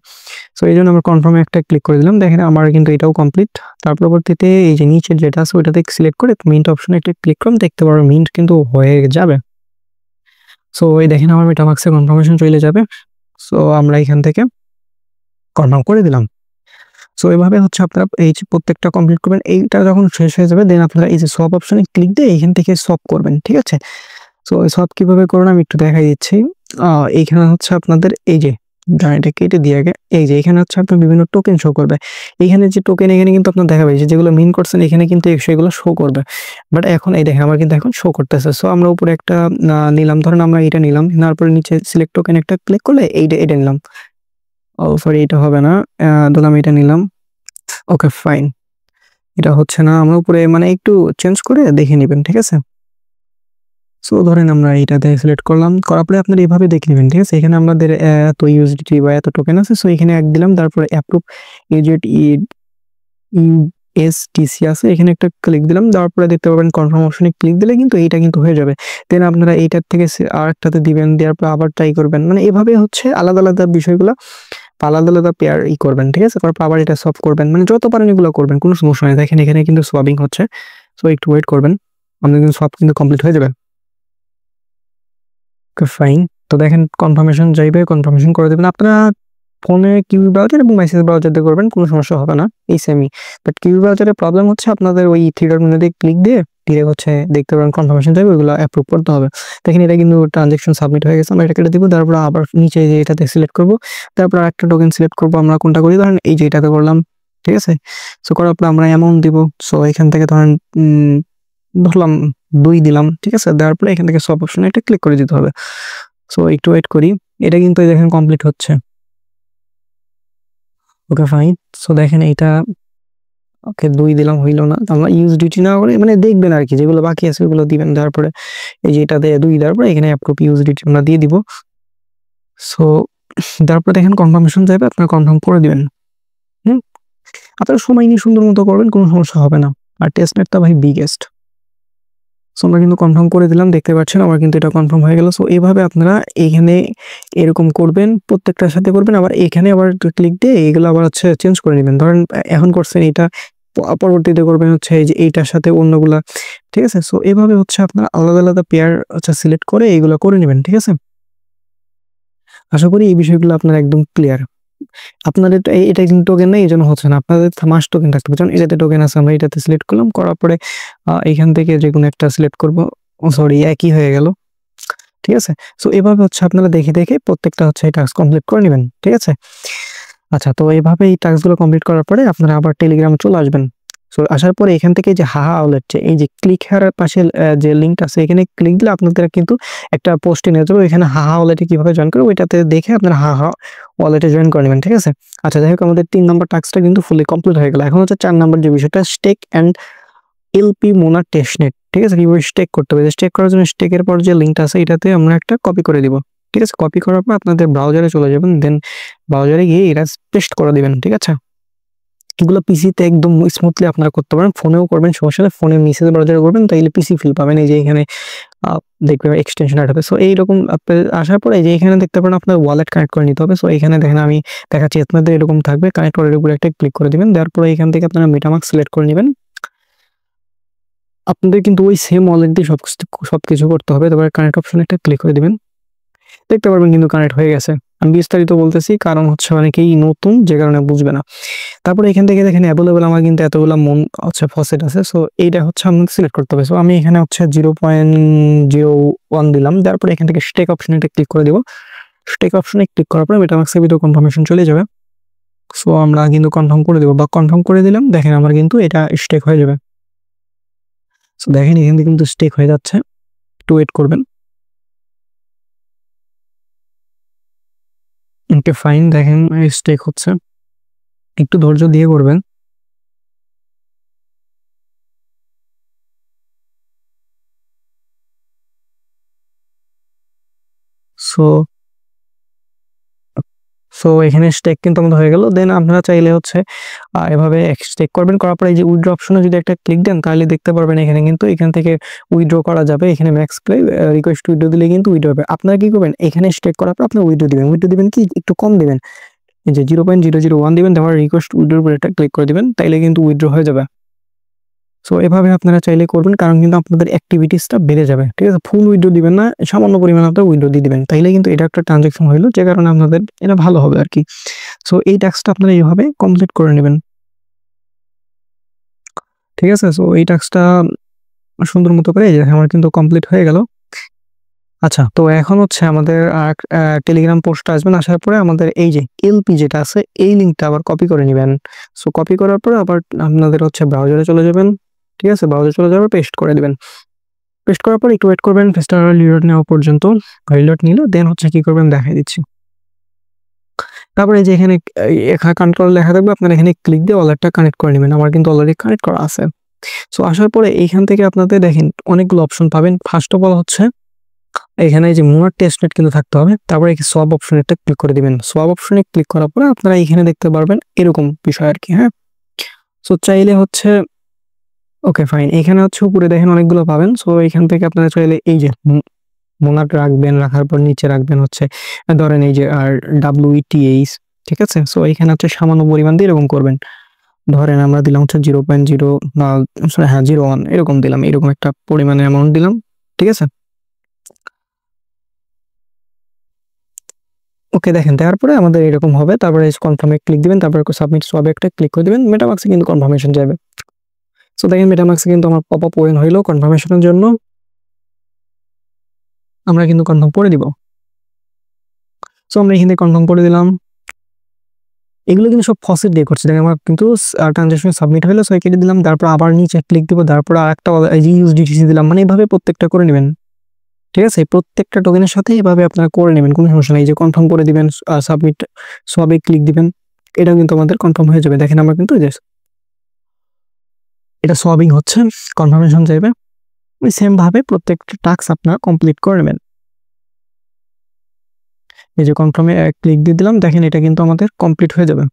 সো এই জন্য আমরা কনফার্মে একটা ক্লিক করে দিলাম। দেখেন আমার কিন্তু এটাও কমপ্লিট। তার পরবর্তীতে এই যে নিচের যেটা আছে ওইটাতে সিলেক্ট করে মিন্ট অপশনে একটা ক্লিক করুন, দেখতে পারবেন মিন্ট কিন্তু হয়ে যাবে। সো এই দেখেন আমার মেটামাক্সে কনফার্মেশন চলে যাবে। সো আমরা এখান থেকে কনফার্ম করে দিলাম। সো এভাবে হচ্ছে আপনারা এই যে প্রত্যেকটা কমপ্লিট করবেন। এইটা যখন শেষ হয়ে যাবে দেন আপনারা এই যে সোয়াপ অপশনে ক্লিক দিয়ে এখান থেকে সোয়াপ করবেন, ঠিক আছে। সো সোয়াপ কিভাবে করবেন আমি একটু দেখাই দিচ্ছি। এইখানে হচ্ছে আপনাদের এই যে এটা কেটে দিয়ে আগে এই যে এখানে হচ্ছে আপনার বিভিন্ন টোকেন শো করবে। এখানে যে টোকেন এখানে কিন্তু আপনার দেখাবে যে যেগুলো মিন করছেন এখানে কিন্তু সেগুলো শো করবে। বাট এখন এই দেখেন আমার কিন্তু এখন শো করতেছে। সো আমরা উপরে একটা নিলাম, ধরেন আমরা এটা নিলাম, নেওয়ার পরে নিচে সিলেক্ট টোকেন একটা ক্লিক করলে এটা নিলাম। ও সরি, এটা হবে না, ধরলাম এটা নিলাম। ওকে ফাইন, এটা হচ্ছে না, আমরা উপরে মানে একটু চেঞ্জ করে দেখে নেবেন, ঠিক আছে? সো ধরেন আমরা এইটাতে সিলেক্ট করলাম, করার পরে আপনারা এভাবে দেখে নেবেন, ঠিক আছে? এখানে আমাদের এত ইউএসডিটি বা এত টোকেন আছে, সো এখানে এক দিলাম, তারপরে অ্যাপ্রুভ ইউজেট ইউএসডিসি আছে, এখানে একটা ক্লিক দিলাম, দেওয়ার পরে দেখতে পাবেন কনফার্ম অপশনে ক্লিক দিলে কিন্তু এইটা কিন্তু হয়ে যাবে। দেন আপনারা এইটার থেকে আরেকটাতে দিবেন, দেওয়ার পর আবার ট্রাই করবেন, মানে এভাবে হচ্ছে আলাদা আলাদা বিষয়গুলো আলাদা আলাদা পেয়ার করবেন, ঠিক আছে? তারপর আবার এটা সলভ করবেন, মানে যত পারেন এগুলো করবেন, কোনো সমস্যা নেই। দেখেন এখানে কিন্তু সোয়াবিং হচ্ছে, সো একটু ওয়েট করবেন, আপনাদের কিন্তু সব কিন্তু কমপ্লিট হয়ে যাবে। ওকে ফাইন, তো দেখেন কনফার্মেশন যাইবে, কনফার্মেশন করে দেবেন। আপনারা ফোনে কিউবি ব্রাউজার এবং মেসেজ ব্রাউজার দিয়ে করবেন, কোনো সমস্যা হবে না, এই সেমই। বাট কিউবি ব্রাউজারের প্রবলেম হচ্ছে আপনাদের ওই থ্রি ডট মেনুতে ক্লিক দিয়ে ডিরেক্ট হচ্ছে দেখতে পারেন কনফার্মেশন যাবে, ওইগুলো অ্যাপ্রুভ করতে হবে। দেখেন এটা কিন্তু ট্রানজাকশন সাবমিট হয়ে গেছে, আমরা এটা কেটে দিব, তারপর আবার নিচে যে এটাতে সিলেক্ট করব, তারপর আরেকটা টোকেন সিলেক্ট করব, আমরা কোনটা করি, ধরেন এই যে এটাতে করলাম, ঠিক আছে? সো করার পর আমরা অ্যামাউন্ট দিব, সো এখান থেকে ধরেন ধরলাম 2 দিলাম, ঠিক আছে? দেওয়ার পরে এখান থেকে সব অপশনে একটা ক্লিক করে দিতে হবে। সো একটু ওয়েট করি, এটা কিন্তু দেখেন কমপ্লিট হচ্ছে। ওকে ফাইন, সো দেখেন এইটা ওকে 2 দিলাম, হইল না, আমরা ইউএসডিটি না করে মানে দেখবেন আর কি, যেগুলো বাকি আছে ওগুলো দিবেন। তারপরে এই যে এটাতে 2 দেওয়ার পরে এখানে অ্যাপ্রুভ ইউএসডিটি আমরা দিয়ে দিব। সো তারপরে দেখেন কনফার্মেশন যাবে, আপনারা কনফার্ম করে দিবেন। আপনারা সময় নিয়ে সুন্দর মতো করবেন, কোনো সমস্যা হবে না। আর টেস্টনেটটা ভাই বিগেস্ট। সো আমরা কিন্তু কনফার্ম করে দিলাম, দেখতে পাচ্ছেন আমার কিন্তু এটা কনফার্ম হয়ে গেল। সো এইভাবে আপনারা এখানে এরকম করবেন, প্রত্যেকটার সাথে করবেন, আবার এখানে আবার ক্লিক দিয়ে এগুলো আবার হচ্ছে চেঞ্জ করে নেবেন। ধরেন এখন করছেন এটা, পরবর্তীতে করবেন হচ্ছে এই যে এইটার সাথে অন্যগুলা, ঠিক আছে? সো এভাবে হচ্ছে আপনারা আলাদা আলাদা পেয়ার হচ্ছে সিলেক্ট করে এইগুলো করে নেবেন, ঠিক আছে? আশা করি এই বিষয়গুলো আপনারা একদম ক্লিয়ার। আপনাদের তো এটা কিন্তু টোকেন নাই, এজন্য হচ্ছে না। আপনাদের মাস্ট টোকেন থাকতে হবে, যেমন এটাতে টোকেন আছে, আমরা এটাতে সিলেক্ট করলাম, করার পরে এখান থেকে যেকোনো একটা সিলেক্ট করব। সরি, একই হয়ে গেল, ঠিক আছে? সো এভাবে হচ্ছে আপনারা দেখে দেখে প্রত্যেকটা হচ্ছে এই টাস্ক কমপ্লিট করে নেবেন, ঠিক আছে? আচ্ছা, তো এইভাবে এই টাস্কগুলো কমপ্লিট করার পরে আপনারা আবার টেলিগ্রামে চলে আসবেন। সো আসার পরে এখান থেকে যে হাহা ওয়ালেট, এই যে ক্লিক হেয়ার পাশে যে লিঙ্কটা আছে, এখানে ক্লিক দিলে আপনাদের কিন্তু একটা পোস্টে নিয়ে যাবে, এখানে হাহা ওয়ালেটে কিভাবে জয়েন করবে ওইটাতে দেখে আপনারা হাহা ওয়ালেটে জয়েন করে নেবেন, ঠিক আছে? আচ্ছা, যাই হোক, আমাদের 3 নম্বর টাস্কটা কিন্তু ফুলি কমপ্লিট হয়ে গেল। এখন হচ্ছে 4 নম্বর যে বিষয়টা, stake and LP Monad testnet, ঠিক আছে? কিভাবে স্টেক করতে হবে, স্টেক করার জন্য স্টেকের পর যে লিঙ্কটা আছে এটাতে আমরা একটা কপি করে দিব, ঠিক আছে? কপি করার পর আপনাদের ব্রাউজারে চলে যাবেন, দেন ব্রাউজারে গিয়ে এটা পেস্ট করে দিবেন, ঠিক আছে? এগুলো পিসিতে একদম স্মুথলি আপনারা করতে পারেন, ফোনেও করবেন, সমস্যা নেই। ফোনে মেসেজ ব্রাউজারে করবেন, তাইলে পিসি ফিল পাবেন। এই যে এখানে দেখবেন এক্সটেনশন অ্যাড হবে। সো এইরকম আসার পরে এই যে এখানে দেখতে পারেন আপনার ওয়ালেট কানেক্ট করে নিতে হবে। সো এখানে দেখেন আমি দেখাচ্ছি আপনাদের, এরকম থাকবে, কানেক্ট করার উপরে একটা ক্লিক করে দিবেন, দেওয়ার পরে এখান থেকে আপনারা মেটামাস্ক সিলেক্ট করে নেবেন। আপনাদের কিন্তু ওই সেম ওয়ালেট দিয়ে সবকিছু করতে হবে। তারপরে কানেক্ট অপশনে একটা ক্লিক করে দিবেন, দেখতে পারবেন কিন্তু কানেক্ট হয়ে গেছে। আমি বিস্তারিত বলতেছি কারণ হচ্ছে অনেকেই নতুন, যে কারণে বুঝবে না। তারপরে এখান থেকে দেখেন অ্যাভেলেবল আমার কিন্তু এতগুলো হচ্ছে ফসেট আছে। সো এইটা হচ্ছে আমাকে সিলেক্ট করতে হবে। সো আমি এখানে হচ্ছে 0.01 দিলাম, তারপরে এখান থেকে স্টেক অপশনে একটা ক্লিক করে দিব। স্টেক অপশনে ক্লিক করার পরে মেটামাস্কের ভিতরে কনফার্মেশন চলে যাবে। সো আমরা কিন্তু কনফার্ম করে দেবো বা কনফার্ম করে দিলাম, দেখেন আমার কিন্তু এটা স্টেক হয়ে যাবে। সো দেখেন এখান থেকে কিন্তু স্টেক হয়ে যাচ্ছে, একটু ওয়েট করবেন। ওকে ফাইন, দেখেন স্টেক হচ্ছে, একটু ধৈর্য দিয়ে করবেন। সো সো এখানে স্টেক কিন্তু আমাদের হয়ে গেল। দেন আপনারা চাইলে হচ্ছে এভাবে স্টেক করবেন, করার পরে এই যে উইথড্র অপশনে যদি একটা ক্লিক দেন তাহলে দেখতে পারবেন এখানে কিন্তু এখান থেকে উইথড্র করা যাবে। এখানে ম্যাক্স প্লে রিকোয়েস্ট উইথড্র দিলে কিন্তু উইথড্র হবে। আপনারা কি করবেন, এখানে স্টেক করার পর আপনি উইথড্র দিবেন। উইথড্র দিবেন কি একটু কম দিবেন, এই যে 0.001 দিবেন, তারপর রিকোয়েস্ট উইথড্র উপর একটা ক্লিক করে দিবেন, তাইলে কিন্তু উইথড্র হয়ে যাবে। সো এভাবে আপনারা চাইলে করবেন, কারণ কিন্তু আপনাদের অ্যাক্টিভিটিসটা বেড়ে যাবে, ঠিক আছে? ফুল উইথড্র দিবেন না, সামান্য পরিমাণ আপনারা উইথড্র দিয়ে দিবেন, তাইলে কিন্তু এটা একটা ট্রানজাকশন হইলো, যে কারণে আপনাদের এটা ভালো হবে আর কি। সো এই টাস্কটা আপনারা এইভাবে কমপ্লিট করে নেবেন, ঠিক আছে? সো এই টাস্কটা সুন্দর মতো করে এই যে আমার কিন্তু কমপ্লিট হয়ে গেল। আচ্ছা, তো এখন হচ্ছে আমাদের টেলিগ্রাম পোস্টটা আসবেন, আসার পরে আমাদের এই যে এলপি যেটা আছে এই লিঙ্কটা আবার কপি করে নিবেন। সো কপি করার পরে আবার আপনাদের হচ্ছে ব্রাউজারে চলে যাবেন। ঠিক আছে? ব্রাউজারে চলে যাওয়ার পর পেস্ট করে দিবেন। পেস্ট করার পর একটু ওয়েট করবেন পেজটা রিলোড নেওয়া পর্যন্ত। রিলোড নিলে দেন হচ্ছে কি করবেন দেখাই দিচ্ছি। তারপরে এই যে এখানে কন্ট্রোল লেখা থাকবে, আপনারা এখানে ক্লিক দিয়ে ওয়ালেটটা কানেক্ট করে নেবেন। আমার কিন্তু অলরেডি কানেক্ট করা আছে। সো আসার পরে এইখান থেকে আপনাদের দেখেন অনেকগুলো অপশন পাবেন। ফার্স্ট অফ অল হচ্ছে এখানে এই যে মোনার টেস্টনেট কিন্তু থাকতে হবে। তারপরে এই সোয়াপ অপশনেরটা ক্লিক করে দিবেন। সোয়াপ অপশনে ক্লিক করার পরে আপনারা এখানে দেখতে পারবেন এরকম বিষয় আরকি, হ্যাঁ? সো চাইলে হচ্ছে ওকে ফাইন। এখানে হচ্ছে উপরে দেখেন অনেকগুলো পাবেন। সো এখান থেকে আপনারা চাইলে এই যে মোনাট রাখবেন, রাখার পর নিচে রাখবেন হচ্ছে ধরেন এই যে WETH, ঠিক আছে? সো এখানে হচ্ছে সামান্য পরিমাণ দিয়ে এরকম করবেন। ধরেন আমরা দিলাম হচ্ছে 0.0 সরি হ্যাঁ 01 এরকম দিলাম। এরকম একটা পরিমাণের অ্যামাউন্ট দিলাম। ঠিক আছে? ওকে দেখেন দেওয়ার পরে আমাদের এরকম হবে। তারপরে কনফার্ম এ ক্লিক দিবেন। তারপরে সাবমিট সোয়াপ একটা ক্লিক করে দিবেন। মেটামাক্সে কিন্তু কনফার্মেশন যাবে। সো দেখেন মেটামাক্সে কিন্তু আমার পপআপ ওপেন হইলো কনফার্মেশনের জন্য। আমরা কিন্তু কনফার্ম করে দিব। সো আমরা এখানে কনফার্ম করে দিলাম। এগুলো কিন্তু সব ফসেট দিয়ে করছি। দেখেন আমার কিন্তু ট্রানজাকশন সাবমিট হলো। সো কেটে দিলাম। তারপর আবার নিচে ক্লিক দিব। তারপর আরেকটা USDTC দিলাম। মানে এভাবে প্রত্যেকটা করে নেবেন। ঠিক আছে? প্রত্যেকটা টোকেনের সাথে এভাবে আপনারা করে নেবেন। কোনো সমস্যা নাই। এই যে কনফার্ম করে দিবেন, সাবমিট সোয়াবে ক্লিক দিবেন। এটাও কিন্তু আমাদের কনফার্ম হয়ে যাবে। দেখেন আমরা কিন্তু এই যে এটা সোয়াবিং হচ্ছে, কনফার্মেশন চাইবে। ওই সেম ভাবে প্রত্যেকটা টাস্ক আপনারা কমপ্লিট করে নেবেন। এই যে কনফার্মে ক্লিক দিয়ে দিলাম। দেখেন এটা কিন্তু আমাদের কমপ্লিট হয়ে যাবে।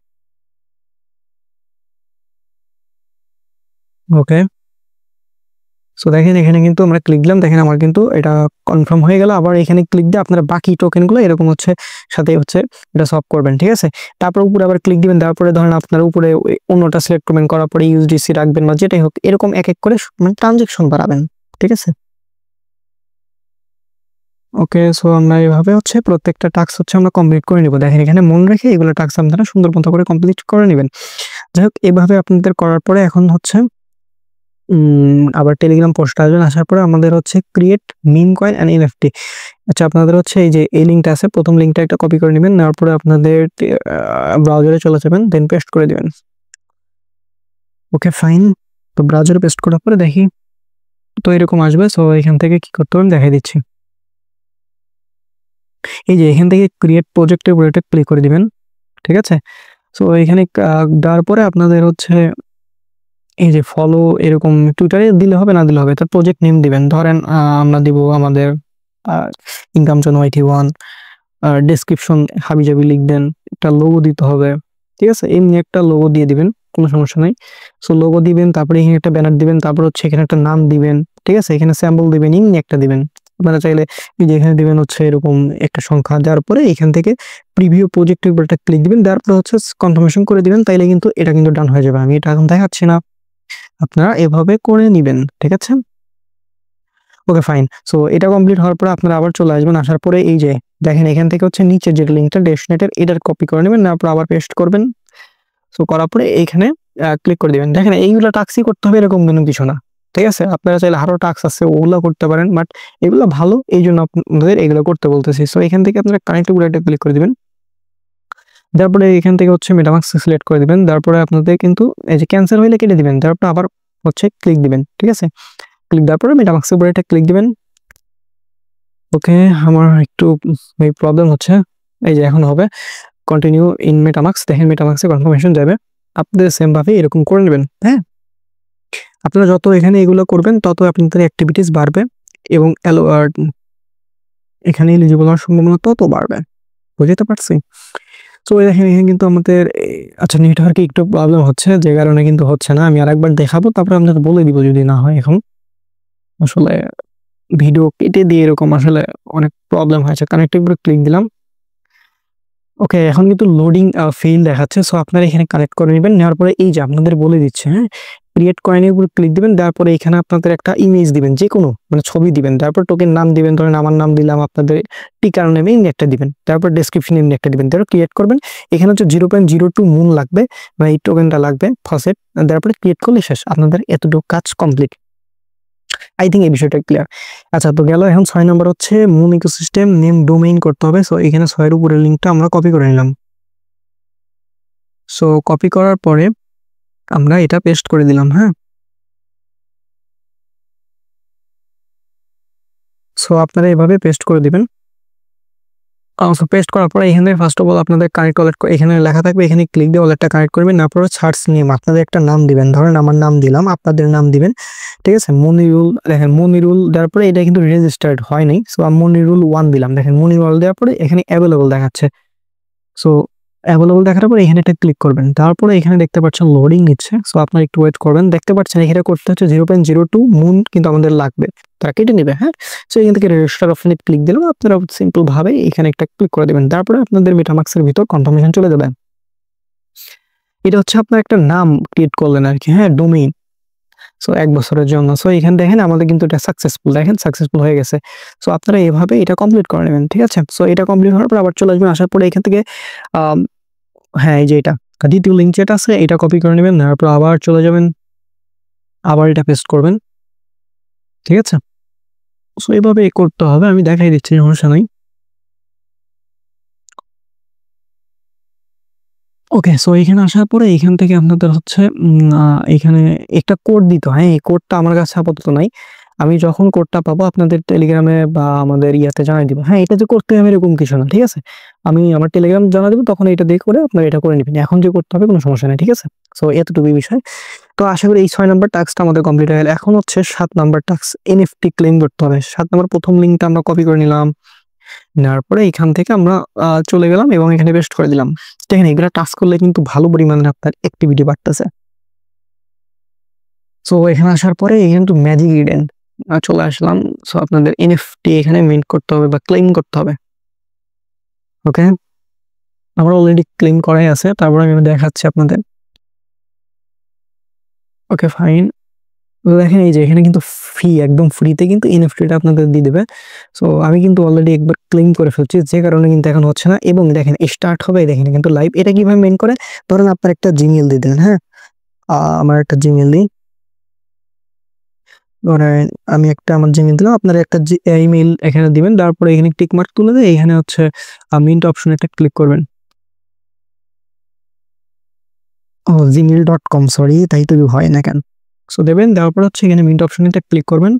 ওকে। সো দেখেন এখানে কিন্তু আমরা ক্লিক দিলাম। দেখেন আমার কিন্তু এটা কনফার্ম হয়ে গেল। আবার এখানে ক্লিক দিয়ে আপনারা বাকি টোকেনগুলো এরকম হচ্ছে সাথে হচ্ছে এটা সলভ করবেন। ঠিক আছে? তারপর উপরে আবার ক্লিক দিবেন। তারপরে ধরেন আপনারা উপরে অন্যটা সিলেক্ট করবেন, করার পরে USDC রাখবেন বা যেটাই হোক এরকম এক এক করে মানে ট্রানজাকশন বাড়াবেন। ঠিক আছে? ওকে। সো আমরা এভাবে হচ্ছে প্রত্যেকটা টাস্ক হচ্ছে আমরা কমপ্লিট করে নিব। দেখেন এখানে মনে রেখে এগুলো টাস্ক আপনারা সুন্দর মতো করে কমপ্লিট করে নেবেন। যাই হোক এভাবে আপনাদের করার পরে এখন হচ্ছে আবার টেলিগ্রাম পোস্ট আসবেন। আসার পরে আমাদের হচ্ছে create meme coin and NFT। আচ্ছা আপনাদের হচ্ছে এই যে এই লিঙ্কটা আছে, প্রথম লিঙ্কটা একটা কপি করে নেবেন। নেওয়ার পরে আপনাদের ব্রাউজারে চলে যাবেন, দেন পেস্ট করে দিবেন। Okay fine. তো ব্রাউজারে পেস্ট করার পরে দেখি তো এরকম আসবে। সো এখান থেকে কি করতে হবে দেখাই দিচ্ছি। এই যে এখান থেকে ক্রিয়েট প্রজেক্টের উপরে একটা ক্লিক করে দিবেন। ঠিক আছে? সো এখানে দেওয়ার পরে আপনাদের হচ্ছে এই যে ফলো এরকম টুইটারে দিলে হবে না দিলে হবে। তার প্রজেক্ট নেম দিবেন। ধরেন আমরা দিব আমাদের ইনকাম জন YT1, ডেসক্রিপশন হাবিজাবি লিখবেন, একটা লোগো দিতে হবে। ঠিক আছে? এমনি একটা লোগো দিয়ে দিবেন, কোনো সমস্যা নাই। সো লোগো দিবেন, তারপরে এখানে একটা ব্যানার দিবেন, তারপর হচ্ছে এখানে একটা নাম দিবেন। ঠিক আছে? এখানে স্যাম্পল দিবেন, এমনি একটা দিবেন। আপনারা চাইলে এই যে এখানে দিবেন হচ্ছে এরকম একটা সংখ্যা, দেওয়ার পরে এখান থেকে প্রিভিউ প্রজেক্টের উপর একটা ক্লিক দিবেন, দেওয়ার পরে হচ্ছে কনফার্মেশন করে দিবেন। তাইলে কিন্তু এটা কিন্তু ডান হয়ে যাবে। আমি এটা এখন দেখাচ্ছি না, আপনারা এভাবে করে নিবেন। ঠিক আছে? Okay fine. সো এটা কমপ্লিট হওয়ার পরে আপনারা আবার চলে আসবেন। আসার পরে এই যে দেখেন এখান থেকে হচ্ছে নিচের যে লিঙ্কটা ডেস্টিনেটের এটার কপি করে নেবেন, তারপর আবার পেস্ট করবেন। সো করার পরে এইখানে ক্লিক করে দিবেন। দেখেন এইগুলো টাস্কই করতে হবে এরকম কোনো কিছু না। ঠিক আছে? আপনারা চাইলে আরো টাস্ক আছে ওগুলো করতে পারেন, বাট এগুলো ভালো এইজন্য আপনাদের এগুলো করতে বলতেছি। সো এখান থেকে আপনারা কানেক্ট উপরে একটা ক্লিক করে দিবেন। তারপরে এখান থেকে হচ্ছে মেটামাস্ক সিলেক্ট করে দিবেন। তারপরে আপনাদের কিন্তু এই যে ক্যান্সেল হইলে কেটে দিবেন। তারপর আবার হচ্ছে ক্লিক দিবেন। ঠিক আছে? ক্লিক দেওয়ার পরে মেটামাস্কের উপরে একটা ক্লিক দিবেন। ওকে, আমার একটু প্রবলেম হচ্ছে। এই যে এখন হবে কন্টিনিউ ইন মেটামাস্ক। দেখেন মেটামাস্কে কনফার্মেশন যাবে। আপনাদের সেম ভাবে এরকম করে নেবেন। হ্যাঁ, আপনারা যত এখানে এগুলো করবেন তত আপনাদের অ্যাক্টিভিটিস বাড়বে এবং এখানে এলিজিবল হওয়ার সম্ভাবনা তত বাড়বে। বুঝতে পারছি? তো দেখেন এখানে কিন্তু আমাদের আচ্ছা নেটওয়ার্কে একটু প্রবলেম হচ্ছে, যে কারণে কিন্তু হচ্ছে না। আমি আরেকবার দেখাবো, তারপরে আপনাদের বলে দিব যদি না হয়। এখন আসলে ভিডিও কেটে দিয়ে এরকম আসলে অনেক প্রবলেম হয়েছে। কানেক্টিভ উপরে ক্লিক দিলাম। ওকে, এখন কিন্তু লোডিং ফেইল দেখাচ্ছে। সো আপনারা এখানে কানেক্ট করে নেবেন। নেওয়ার পরে এই যে আপনাদের বলে দিচ্ছে, হ্যাঁ, ক্রিয়েট কয়েনের উপর ক্লিক দিবেন। তারপরে এখানে আপনাদের একটা ইমেজ দিবেন, যে কোনো মানে ছবি দিবেন। তারপর টোকেন নাম দিবেন, ধরেন আমার নাম দিলাম, আপনাদের টিকার নামে এমনি একটা দিবেন। তারপর ডেসক্রিপশন এমনি একটা দিবেন। তারপর ক্রিয়েট করবেন। এখানে হচ্ছে 0.02 মুন লাগবে, মানে এই টোকেনটা লাগবে ফসেট। তারপরে ক্রিয়েট করলে শেষ, আপনাদের এতটুকু কাজ কমপ্লিট। আই থিঙ্ক এই বিষয়টা ক্লিয়ার। আচ্ছা, তো গেল। এখন 6 নাম্বার হচ্ছে মুন ইকোসিস্টেম নেম ডোমেইন করতে হবে। সো এখানে 6 এর উপরের লিঙ্কটা আমরা কপি করে নিলাম। সো কপি করার পরে আমরা এটা পেস্ট করে দিলাম। হ্যাঁ, সো আপনারা এভাবে পেস্ট করে দিবেন। সো পেস্ট করার পরে এখানে ফার্স্ট অফ অল আপনাদের কানেক্ট ওয়ালেট এখানে লেখা থাকবে, এখানে ক্লিক দিয়ে ওয়ালেটটা কানেক্ট করবেন। তারপর সার্চ নেম আপনাদের একটা নাম দিবেন, ধরেন আমার নাম দিলাম, আপনাদের নাম দিবেন। ঠিক আছে, মনিরুল। দেখেন মনিরুল দেওয়ার পরে এটা কিন্তু রেজিস্টার্ড হয় নাই। সো আমি মনিরুল 1 দিলাম। দেখেন মনিরুল দেওয়ার পরে এখানে অ্যাভেলেবল দেখাচ্ছে। সো অ্যাভেলেবল দেখার পরে এখানে একটা ক্লিক করবেন। তারপরে এখানে দেখতে পাচ্ছেন লোডিং নিচ্ছে। সো আপনারা একটু ওয়েট করবেন। দেখতে পাচ্ছেন এখানে করতে হচ্ছে 0.02 মুন কিন্তু আমাদের লাগবে, তারা কেটে নেবে। হ্যাঁ, সো এখান থেকে রেজিস্টার অপশনে ক্লিক দিলাম। আপনারা সিম্পল ভাবে এখানে একটা ক্লিক করে দেবেন। তারপরে আপনাদের মেটামাক্সের ভিতর কনফার্মেশন চলে যাবে। এটা হচ্ছে আপনার একটা নাম ক্রিয়েট করলেন আর কি। হ্যাঁ, ডোমেইন। সো 1 বছরের জন্য। সো এখানে দেখেন আমাদের কিন্তু এটা সাকসেসফুল, দেখেন সাকসেসফুল হয়ে গেছে। সো আপনারা এভাবে এটা কমপ্লিট করে নেবেন। ঠিক আছে, সো এটা কমপ্লিট হওয়ার পর আবার চলে আসবেন। আসার পরে এখান থেকে আম, হ্যাঁ, এই যে এটা দ্বিতীয় লিঙ্ক যেটা আছে এটা কপি করে নেবেন। তারপর আবার চলে যাবেন, আবার এটা পেস্ট করবেন। ঠিক আছে, সো এইভাবে করতে হবে, আমি দেখাই দিচ্ছি, সমস্যা নাই। ওকে, সো এখানে আসার পরে এখান থেকে আপনাদের হচ্ছে এখানে একটা কোড দিতে হয়। এই কোডটা আমার কাছে আপাতত নাই। আমি যখন কোডটা পাবো আপনাদের টেলিগ্রামে বা আমাদের ইয়াতে জানাই দিব। হ্যাঁ, এটা যে করতে হবে এরকম কিছু না। ঠিক আছে, আমি আমার টেলিগ্রাম জানা দেবো, তখন এটা দিয়ে করে আপনারা এটা করে নেবেন। এখন যে করতে হবে কোনো সমস্যা নেই। ঠিক আছে, সো এতটুকুই বিষয়। তো আশা করি এই 6 নাম্বার টাস্কটা আমাদের কমপ্লিট হয়ে গেল। এখন হচ্ছে 7 নাম্বার টাস্ক, এনএফটি ক্লেম করতে হবে। 7 নাম্বার প্রথম লিঙ্কটা আমরা কপি করে নিলাম। নেওয়ার পরে এখান থেকে আমরা চলে গেলাম এবং এখানে পেস্ট করে দিলাম। দেখেন এগুলা টাস্ক করলে কিন্তু ভালো পরিমাণে আপনার অ্যাক্টিভিটি বাড়তেছে। সো এখানে আসার পরে এখানে তো ম্যাজিক ইডেন চলে আসলাম। সো আপনাদের এনএফটি এখানে মিন্ট করতে হবে বা ক্লেম করতে হবে। ওকে, আমার অলরেডি ক্লেম করাই আছে। তারপর আমি দেখাচ্ছি আপনাদের। ওকে, ফাইন। তো দেখেন এই যে এখানে কিন্তু ফ্রি, একদম ফ্রিতে কিন্তু এনএফটিটা আপনাদের দিয়ে দেবে। সো আমি কিন্তু অলরেডি একবার ক্লেম করে ফেলছি, যে কারণে কিন্তু এখন হচ্ছে না। এবং দেখেন স্টার্ট হবে, দেখেন কিন্তু লাইভ। এটা কিভাবে মেন করে, ধরেন আপনার একটা জিমেইল দিয়ে দিলেন। হ্যাঁ, আমার একটা জিমেইল দিই। ধরেন আমি একটা আমার জিমেইল দিলাম, আপনারা একটা ইমেইল এখানে দিবেন। তারপরে এখানে টিক মার্ক তুলে দিয়ে এখানে হচ্ছে মিন্ট অপশনে একটা ক্লিক করবেন। ও gmail.com, সরি, তাই তো হয় না কেন। সো দেবেন, দেওয়ার পর হচ্ছে এখানে মিন্ট অপশনে ক্লিক করবেন।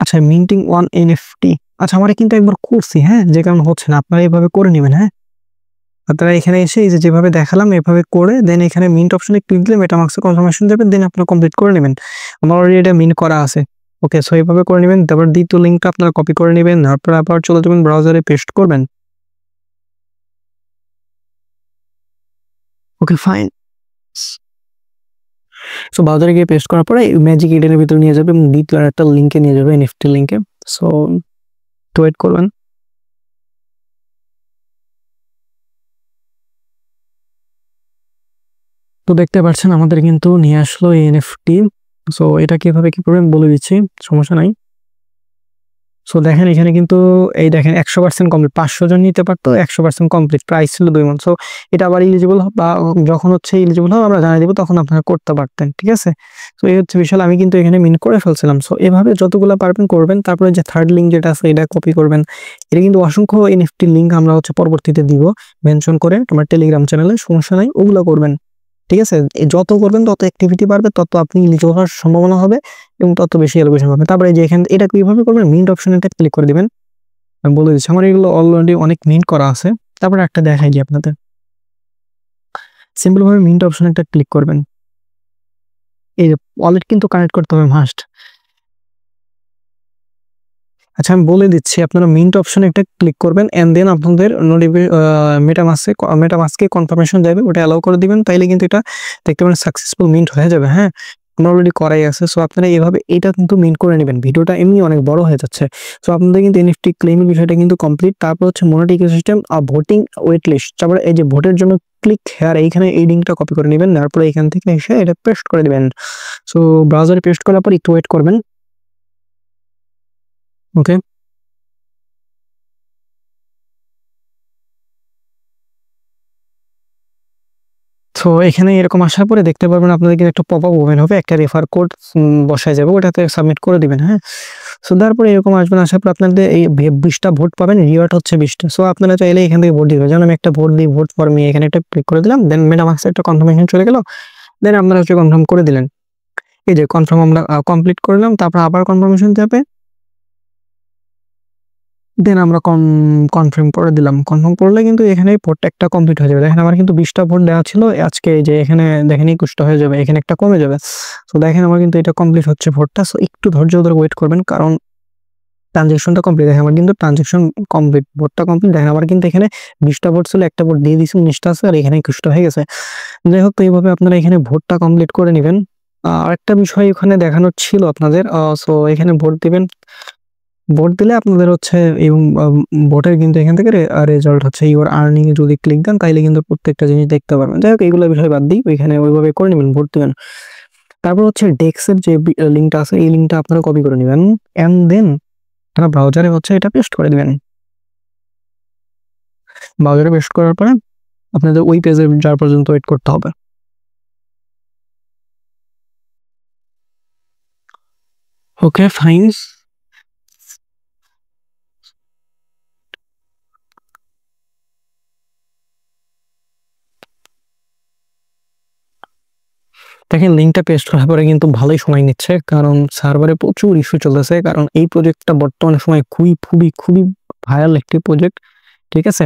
আচ্ছা, মিন্টিং ওয়ান এনএফটি। আচ্ছা, আমরা কিন্তু একবার করছি। হ্যাঁ, যে কারণে হচ্ছে না, আপনারা এইভাবে করে নেবেন। হ্যাঁ, আপনারা এখানে এসে এই যে যেভাবে দেখালাম এভাবে করে দেন এখানে মিন্ট অপশনে ক্লিক দিলে মেটামাক্সে কনফার্মেশন যাবেন, দেন আপনারা কমপ্লিট করে নেবেন। আমার অলরেডি এটা মিন্ট করা আছে। ওকে, সো এইভাবে করে নেবেন। তারপর দ্বিতীয় লিঙ্কটা আপনারা কপি করে নেবেন। তারপর আবার চলে যাবেন ব্রাউজারে পেস্ট করবেন। ওকে, ফাইন। সো ব্রাউজারে গিয়ে পেস্ট করার পরে ম্যাজিক ইডেনের ভিতরে নিয়ে যাবে এবং দ্বিতীয় একটা লিঙ্কে নিয়ে যাবে, এনএফটি লিঙ্কে। সো ওয়েট করবেন। তো দেখতে পাচ্ছেন আমাদের কিন্তু নিয়ে আসলো এনএফটি। সো এটা কিভাবে কি করবেন বলে দিচ্ছি, সমস্যা নাই। সো দেখেন এখানে কিন্তু এই দেখেন 100% কমপ্লিট, 500 জন নিতে পারতো, 100% কমপ্লিট, প্রাইস ছিল 2 মান্থ। সো এটা আবার ইলিজিবল বা যখন হচ্ছে ইলিজিবল হবে আমরা জানিয়ে দিব, তখন আপনারা করতে পারতেন। ঠিক আছে, সো এই হচ্ছে বিষয়। আমি কিন্তু এখানে মিন করে ফেলছিলাম। সো এভাবে যতগুলো পারবেন করবেন। তারপরে যে থার্ড লিঙ্ক যেটা আছে এটা কপি করবেন। এটা কিন্তু অসংখ্য এনএফটি লিঙ্ক আমরা হচ্ছে পরবর্তীতে দিব মেনশন করে তোমার টেলিগ্রাম চ্যানেলে, সমস্যা নাই, ওগুলো করবেন। ঠিক আছে, যত করবেন তত অ্যাক্টিভিটি বাড়বে, তত আপনি ইলিজিবল হওয়ার সম্ভাবনা হবে এবং তত বেশি এলোকেশন পাবে। তারপরে যে এখানে এটা কিভাবে করবেন, মিন্ট অপশনে ক্লিক করে দিবেন। আমি বলে দিচ্ছি, আমার এগুলো অলরেডি অনেক মিন্ট করা আছে। তারপরে একটা দেখাই দিই আপনাদের। সিম্পল ভাবে মিন্ট অপশনে ক্লিক করবেন। এই যে ওয়ালেট কিন্তু কানেক্ট করতে হবে মাস্ট। আচ্ছা, আমি বলে দিচ্ছি, আপনারা মিন্ট অপশনে একটা ক্লিক করবেন এন্ড দেন আপনাদের মেটামাস্কে কনফার্মেশন যাবে, ওটা অ্যালাউ করে দিবেন। তাইলে কিন্তু এটা দেখতে পারেন সাকসেসফুল মিন্ট হয়ে যাবে। হ্যাঁ, আমার অলরেডি করাই আছে। সো আপনারা এইভাবে এটা কিন্তু মিন্ট করে নেবেন। ভিডিওটা এমনি অনেক বড় হয়ে যাচ্ছে। সো আপনাদের কিন্তু এনএফটি ক্লেমের বিষয়টা কিন্তু কমপ্লিট। তারপর হচ্ছে মনিটর ইকোসিস্টেম আর ভোটিং ওয়েট লিস্ট। তারপরে এই যে ভোটের জন্য ক্লিক হেয়ার, এইখানে এই লিঙ্কটা কপি করে নেবেন। তারপরে এখান থেকে এসে এটা পেস্ট করে দিবেন। সো ব্রাউজারে পেস্ট করার পর একটু ওয়েট করবেন। ওকে, তো এখানে এরকম আসার পরে দেখতে পারবেন আপনাদের কিন্তু একটা পপআপ ওপেন হবে, একটা রেফার কোড বসায় যাবে, ওটাতে সাবমিট করে দিবেন। হ্যাঁ, সো তারপরে এরকম আসবেন, আসার পর আপনাদের এই 20টা ভোট পাবেন, রিওয়ার্ড হচ্ছে 20টা। সো আপনারা চাইলে এখান থেকে ভোট দিবেন, যেমন আমি একটা ভোট দিই, ভোট ফর মি, এখানে একটা ক্লিক করে দিলাম, দেন মেটামাক্সে একটা কনফার্মেশন চলে গেল, দেন আপনারা হচ্ছে কনফার্ম করে দিলেন। এই যে কনফার্ম আমরা কমপ্লিট করলাম, তারপর আবার কনফার্মেশন যাবে, দেন আমরা কনফার্ম করে দিলাম। কনফার্ম করলে কিন্তু এখানে ভোটটা একটা কমপ্লিট হয়ে যাবে। দেখেন আমার কিন্তু 20টা ভোট দেওয়া ছিল আজকে, এই যে এখানে দেখেন 21টা হয়ে যাবে, এখানে একটা কমে যাবে। সো দেখেন আমার কিন্তু এটা কমপ্লিট হচ্ছে ভোটটা। সো একটু ধৈর্য ধরে ওয়েট করবেন, কারণ ট্রানজেকশনটা কমপ্লিট। দেখেন আমার কিন্তু ট্রানজেকশন কমপ্লিট, ভোটটা কমপ্লিট। দেখেন আমার কিন্তু এখানে 20টা ভোট ছিল, একটা ভোট দিয়ে দিয়েছি, 19টা আছে, আর এখানে 21টা হয়ে গেছে। যাই হোক, তো এইভাবে আপনারা এখানে ভোটটা কমপ্লিট করে নেবেন। আরেকটা বিষয় ওখানে দেখানোর ছিল আপনাদের, সো এখানে ভোট দিবেন। ভোট দিলে আপনাদের হচ্ছে এবং ভোটের কিন্তু এখান থেকে রেজাল্ট হচ্ছে ইউর আর্নিং এ যদি ক্লিক দেন, তাইলে কিন্তু প্রত্যেকটা জিনিস দেখতে পারবেন। যাই হোক, এইগুলো বিষয় বাদ দিই, ওইখানে ওইভাবে করে নেবেন, ভোট দিবেন। তারপর হচ্ছে ডেস্কের যে লিঙ্কটা আছে, এই লিঙ্কটা আপনারা কপি করে নেবেন, এন্ড দেন আপনারা ব্রাউজারে হচ্ছে এটা পেস্ট করে দিবেন। ব্রাউজারে পেস্ট করার পরে আপনাদের ওই পেজে যাওয়ার পর্যন্ত ওয়েট করতে হবে। Okay fine. দেখেন লিঙ্কটা পেস্ট করার পরে কিন্তু ভালোই সময় নিচ্ছে, কারণ সার্ভারে প্রচুর ইস্যু চলতেছে, কারণ এই প্রজেক্টটা বর্তমানে সময় খুবই খুবই খুবই ভাইরাল একটি প্রজেক্ট। ঠিক আছে,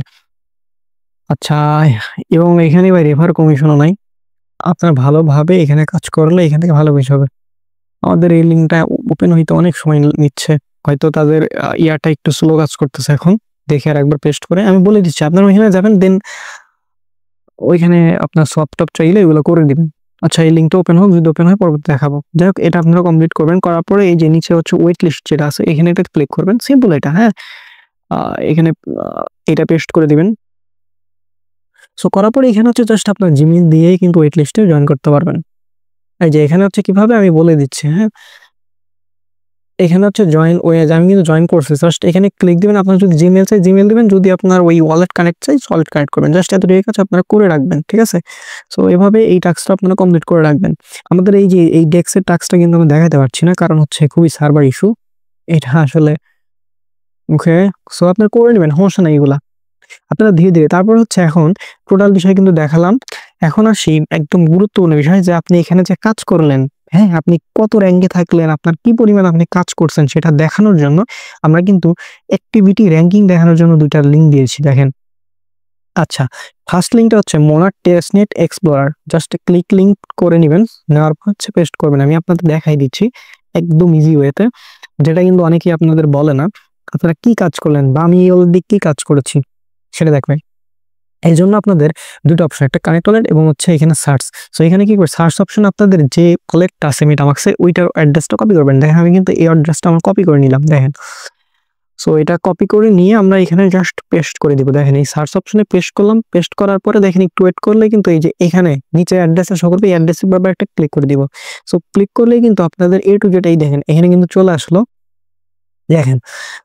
আচ্ছা, এবং এখানে ভাই রেফার কমিশনও নাই। আপনার ভালোভাবে এখানে কাজ করলে এখান থেকে ভালো বেশি হবে। আমাদের এই লিঙ্কটা ওপেন হইতে অনেক সময় নিচ্ছে, হয়তো তাদের ইয়াটা একটু স্লো কাজ করতেছে এখন। দেখে আর একবার পেস্ট করে আমি বলে দিচ্ছি, আপনার ওইখানে যাবেন, দেন ওইখানে আপনার সফটটপ চাইলে এগুলো করে দিবেন। আচ্ছা, এই লিঙ্কটা ওপেন হোক, যদি ওপেন হয় পরবর্তী দেখাবো। যাই হোক, এটা আপনারা কমপ্লিট করবেন, করার পরে এই যে নিচে হচ্ছে ওয়েট লিস্ট যেটা আছে, এখানে এটা ক্লিক করবেন, সিম্পল এটা। হ্যাঁ, এখানে এটা পেস্ট করে দিবেন। সো করার পরে এখানে হচ্ছে জাস্ট আপনার জিমেইল দিয়েই কিন্তু ওয়েট লিস্টে জয়েন করতে পারবেন। এই যে এখানে হচ্ছে কিভাবে আমি বলে দিচ্ছি। হ্যাঁ, এখানে হচ্ছে জয়েন ওয়েজ, আমি কিন্তু জয়েন করছি। জাস্ট এখানে ক্লিক দিবেন, আপনার যদি জিমেইল চাই জিমেইল দিবেন, যদি আপনার ওই ওয়ালেট কানেক্ট চাই ওয়ালেট কানেক্ট করবেন। জাস্ট এতটুকু কাজ আপনারা করে রাখবেন, ঠিক আছে? সো এভাবে এই টাস্কটা আপনারা কমপ্লিট করে রাখবেন। আমাদের এই যে এই ডেস্কের টাস্কটা কিন্তু আমি দেখাতে পারছি না, কারণ হচ্ছে খুবই সার্ভার ইস্যু এটা আসলে। ওকে, সো আপনারা করে নেবেন, সমস্যা নাই এগুলা, আপনারা ধীরে ধীরে। তারপর হচ্ছে এখন টোটাল বিষয় কিন্তু দেখালাম। এখন আসি একদম গুরুত্বপূর্ণ বিষয়, যে আপনি এখানে যে কাজ করলেন, হ্যাঁ, আপনি কত র্যাঙ্কে থাকলেন, আপনার কি পরিমাণ আপনি কাজ করছেন সেটা দেখানোর জন্য আমরা কিন্তু অ্যাক্টিভিটি র্যাঙ্কিং দেখানোর জন্য দুইটা লিঙ্ক দিয়েছি, দেখেন। আচ্ছা, ফার্স্ট লিঙ্কটা হচ্ছে Monad testnet explorer. Just click link করে নেবেন, নেওয়ার পর হচ্ছে পেস্ট করবেন। আমি আপনাদের দেখাই দিচ্ছি একদম ইজি ওয়েতে, যেটা কিন্তু অনেকেই আপনাদের বলে না আপনারা কি কাজ করলেন, বা আমি অলরেডি কি কাজ করেছি সেটা দেখবেন। এই জন্য আপনাদের দুটো অপশন, একটা কানেক্ট ওয়ালেট এবং হচ্ছে এখানে সার্চ। সো এখানে কি করবে, সার্চ অপশন আপনাদের যে ওয়ালেটটা আছে মেটামাক্সে, ওইটার অ্যাড্রেসটা কপি করবেন। দেখেন আমি কিন্তু এই অ্যাড্রেসটা আমার কপি করে নিলাম, দেখেন। সো এটা কপি করে নিয়ে আমরা এখানে জাস্ট পেস্ট করে দিব। দেখেন এই সার্চ অপশনে পেস্ট করলাম, পেস্ট করার পরে দেখেন একটু ওয়েট করলে কিন্তু এই যে এখানে নিচে অ্যাড্রেসে শো করবে, এই অ্যাড্রেসের ব্যাপারে একটা ক্লিক করে দিব। সো ক্লিক করলেই কিন্তু আপনাদের এ টু জেড এই দেখেন এখানে কিন্তু চলে আসলো, দেখেন।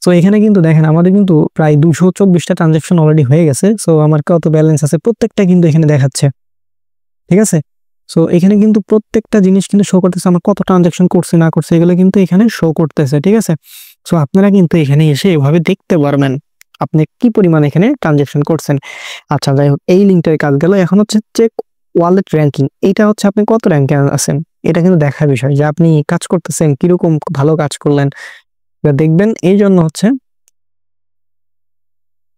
সো এখানে কিন্তু দেখেন আমাদের কিন্তু প্রায় 224টা ট্রানজাকশন অলরেডি হয়ে গেছে। সো আমার কত ব্যালেন্স আছে প্রত্যেকটা কিন্তু এখানে দেখাচ্ছে, ঠিক আছে? সো এখানে কিন্তু প্রত্যেকটা জিনিস কিন্তু শো করতেছে, আমার কত ট্রানজাকশন করছে না করছে এগুলো কিন্তু এখানে শো করতেছে, ঠিক আছে? সো আপনারা কিন্তু এখানে এসে এভাবে দেখতে পারবেন আপনি কি পরিমাণ এখানে ট্রানজাকশন করছেন। আচ্ছা, যাই হোক, এই লিঙ্কটার কাজ গেল। এখন হচ্ছে চেক ওয়ালেট র্যাঙ্কিং, এটা হচ্ছে আপনি কত র্যাঙ্কে আছেন এটা কিন্তু দেখার বিষয়, যে আপনি কাজ করতেছেন কিরকম ভালো কাজ করলেন দেখবেন। এই জন্য হচ্ছে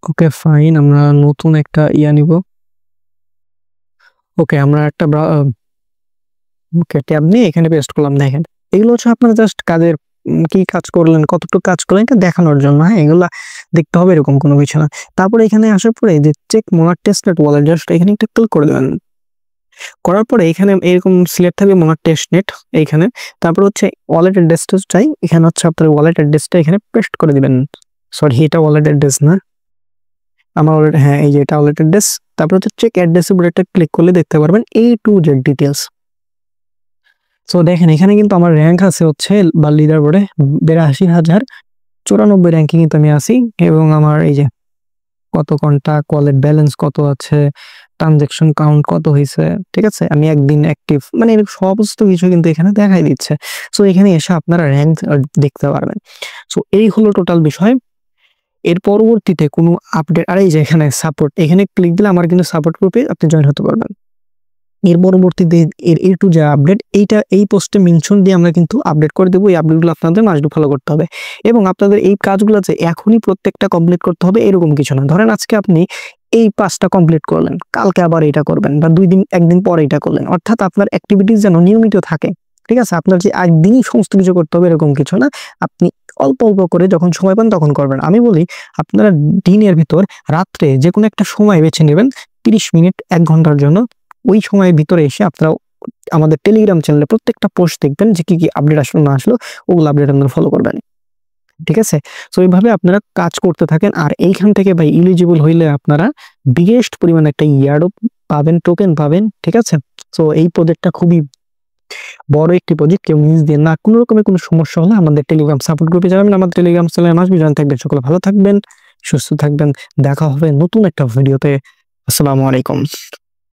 ওকে ফাইন, আমরা নতুন একটা ইয়া নিব। ওকে, আমরা একটা ওকে ট্যাব নিয়ে এখানে পেস্ট করলাম। দেখেন এগুলো হচ্ছে আপনারা জাস্ট কাজের কি কাজ করলেন, কতটুকু কাজ করলেন এটা দেখানোর জন্য। হ্যাঁ, এগুলা দেখতে হবে এরকম কোনো কিছু না। তারপরে এখানে আসার পরে যে চেক মোনার টেস্টনেট ওয়ালেট, জাস্ট এখানে একটা ক্লিক করে দেবেন। করার পরে এখানে এরকম সিলেক্ট থাকবে মোনার টেস্টনেট এইখানে। তারপর হচ্ছে ওয়ালেট অ্যাড্রেসটা চাই, এখানে হচ্ছে আপনার ওয়ালেট অ্যাড্রেসটা এখানে পেস্ট করে দিবেন। সরি, এটা ওয়ালেট অ্যাড্রেস না, আমার ওয়ালেট, হ্যাঁ এই যে এটা ওয়ালেট অ্যাড্রেস। তারপর হচ্ছে চেক অ্যাড্রেসের উপরে একটা ক্লিক করলে দেখতে পারবেন A to Z details. So দেখেন এখানে কিন্তু আমার র্যাঙ্ক আছে হচ্ছে বা লিডার বোর্ডে 82,094 র্যাঙ্কিং কিন্তু আমি আছি, এবং আমার এই যে কত ঘন্টা, কলের ব্যালেন্স কত আছে, ট্রানজাকশন কাউন্ট কত হয়েছে, ঠিক আছে, আমি একদিন অ্যাক্টিভ, মানে এর সমস্ত কিছু কিন্তু এখানে দেখাই দিচ্ছে। সো এখানে এসে আপনারা র্যাঙ্ক দেখতে পারবেন। সো এই হলো টোটাল বিষয়। এর পরবর্তীতে কোনো আপডেট, আর এই যে এখানে সাপোর্ট, এখানে ক্লিক দিলে আমার কিন্তু সাপোর্ট গ্রুপে আপনি জয়েন হতে পারবেন। এর পরবর্তীতে এর এ টু যে আপডেট, এই পোস্টে মেনশন দিয়ে আমরা কিন্তু আপডেট করে দেবো। এই আপডেটগুলো আপনাদের মাস্ট ফলো করতে হবে এবং আপনাদের এই কাজগুলো যে এখনই প্রত্যেকটা কমপ্লিট করতে হবে এরকম কিছু না। ধরেন আজকে আপনি এই 5টা কমপ্লিট করলেন, কালকে আবার এটা করবেন, বা 2 দিন, একদিন পরে এটা করলেন, অর্থাৎ আপনার অ্যাক্টিভিটিস যেন নিয়মিত থাকে। ঠিক আছে, আপনার যে একদিনই সমস্ত কিছু করতে হবে এরকম কিছু না, আপনি অল্প অল্প করে যখন সময় পান তখন করবেন। আমি বলি আপনারা দিনের ভিতর রাত্রে যে কোনো একটা সময় বেছে নেবেন, 30 মিনিট 1 ঘন্টার জন্য। ওই সময়ের ভিতরে এসে আপনারা আমাদের টেলিগ্রাম চ্যানেলে প্রত্যেকটা পোস্ট দেখবেন যে কি কি আপডেট আসলো না আসলো, ওগুলো আপডেট আপনারা ফলো করবেন। ঠিক আছে, সো এইভাবে আপনারা কাজ করতে থাকেন। আর এইখান থেকে ভাই এলিজিবল হইলে আপনারা বিগেস্ট পরিমাণে একটা ইয়ার্ডও পাবেন, টোকেন পাবেন। ঠিক আছে, সো এই প্রজেক্টটা খুবই বড় একটি প্রজেক্ট, কেউ মিস দিয়ে না। কোনো রকমের কোনো সমস্যা হলে আমাদের টেলিগ্রাম সাপোর্ট গ্রুপে যাবেন, আমাদের টেলিগ্রাম চ্যানেলে আসবে, জয়েন থাকবেন। সকলে ভালো থাকবেন, সুস্থ থাকবেন, দেখা হবে নতুন একটা ভিডিওতে। আসসালামু আলাইকুম।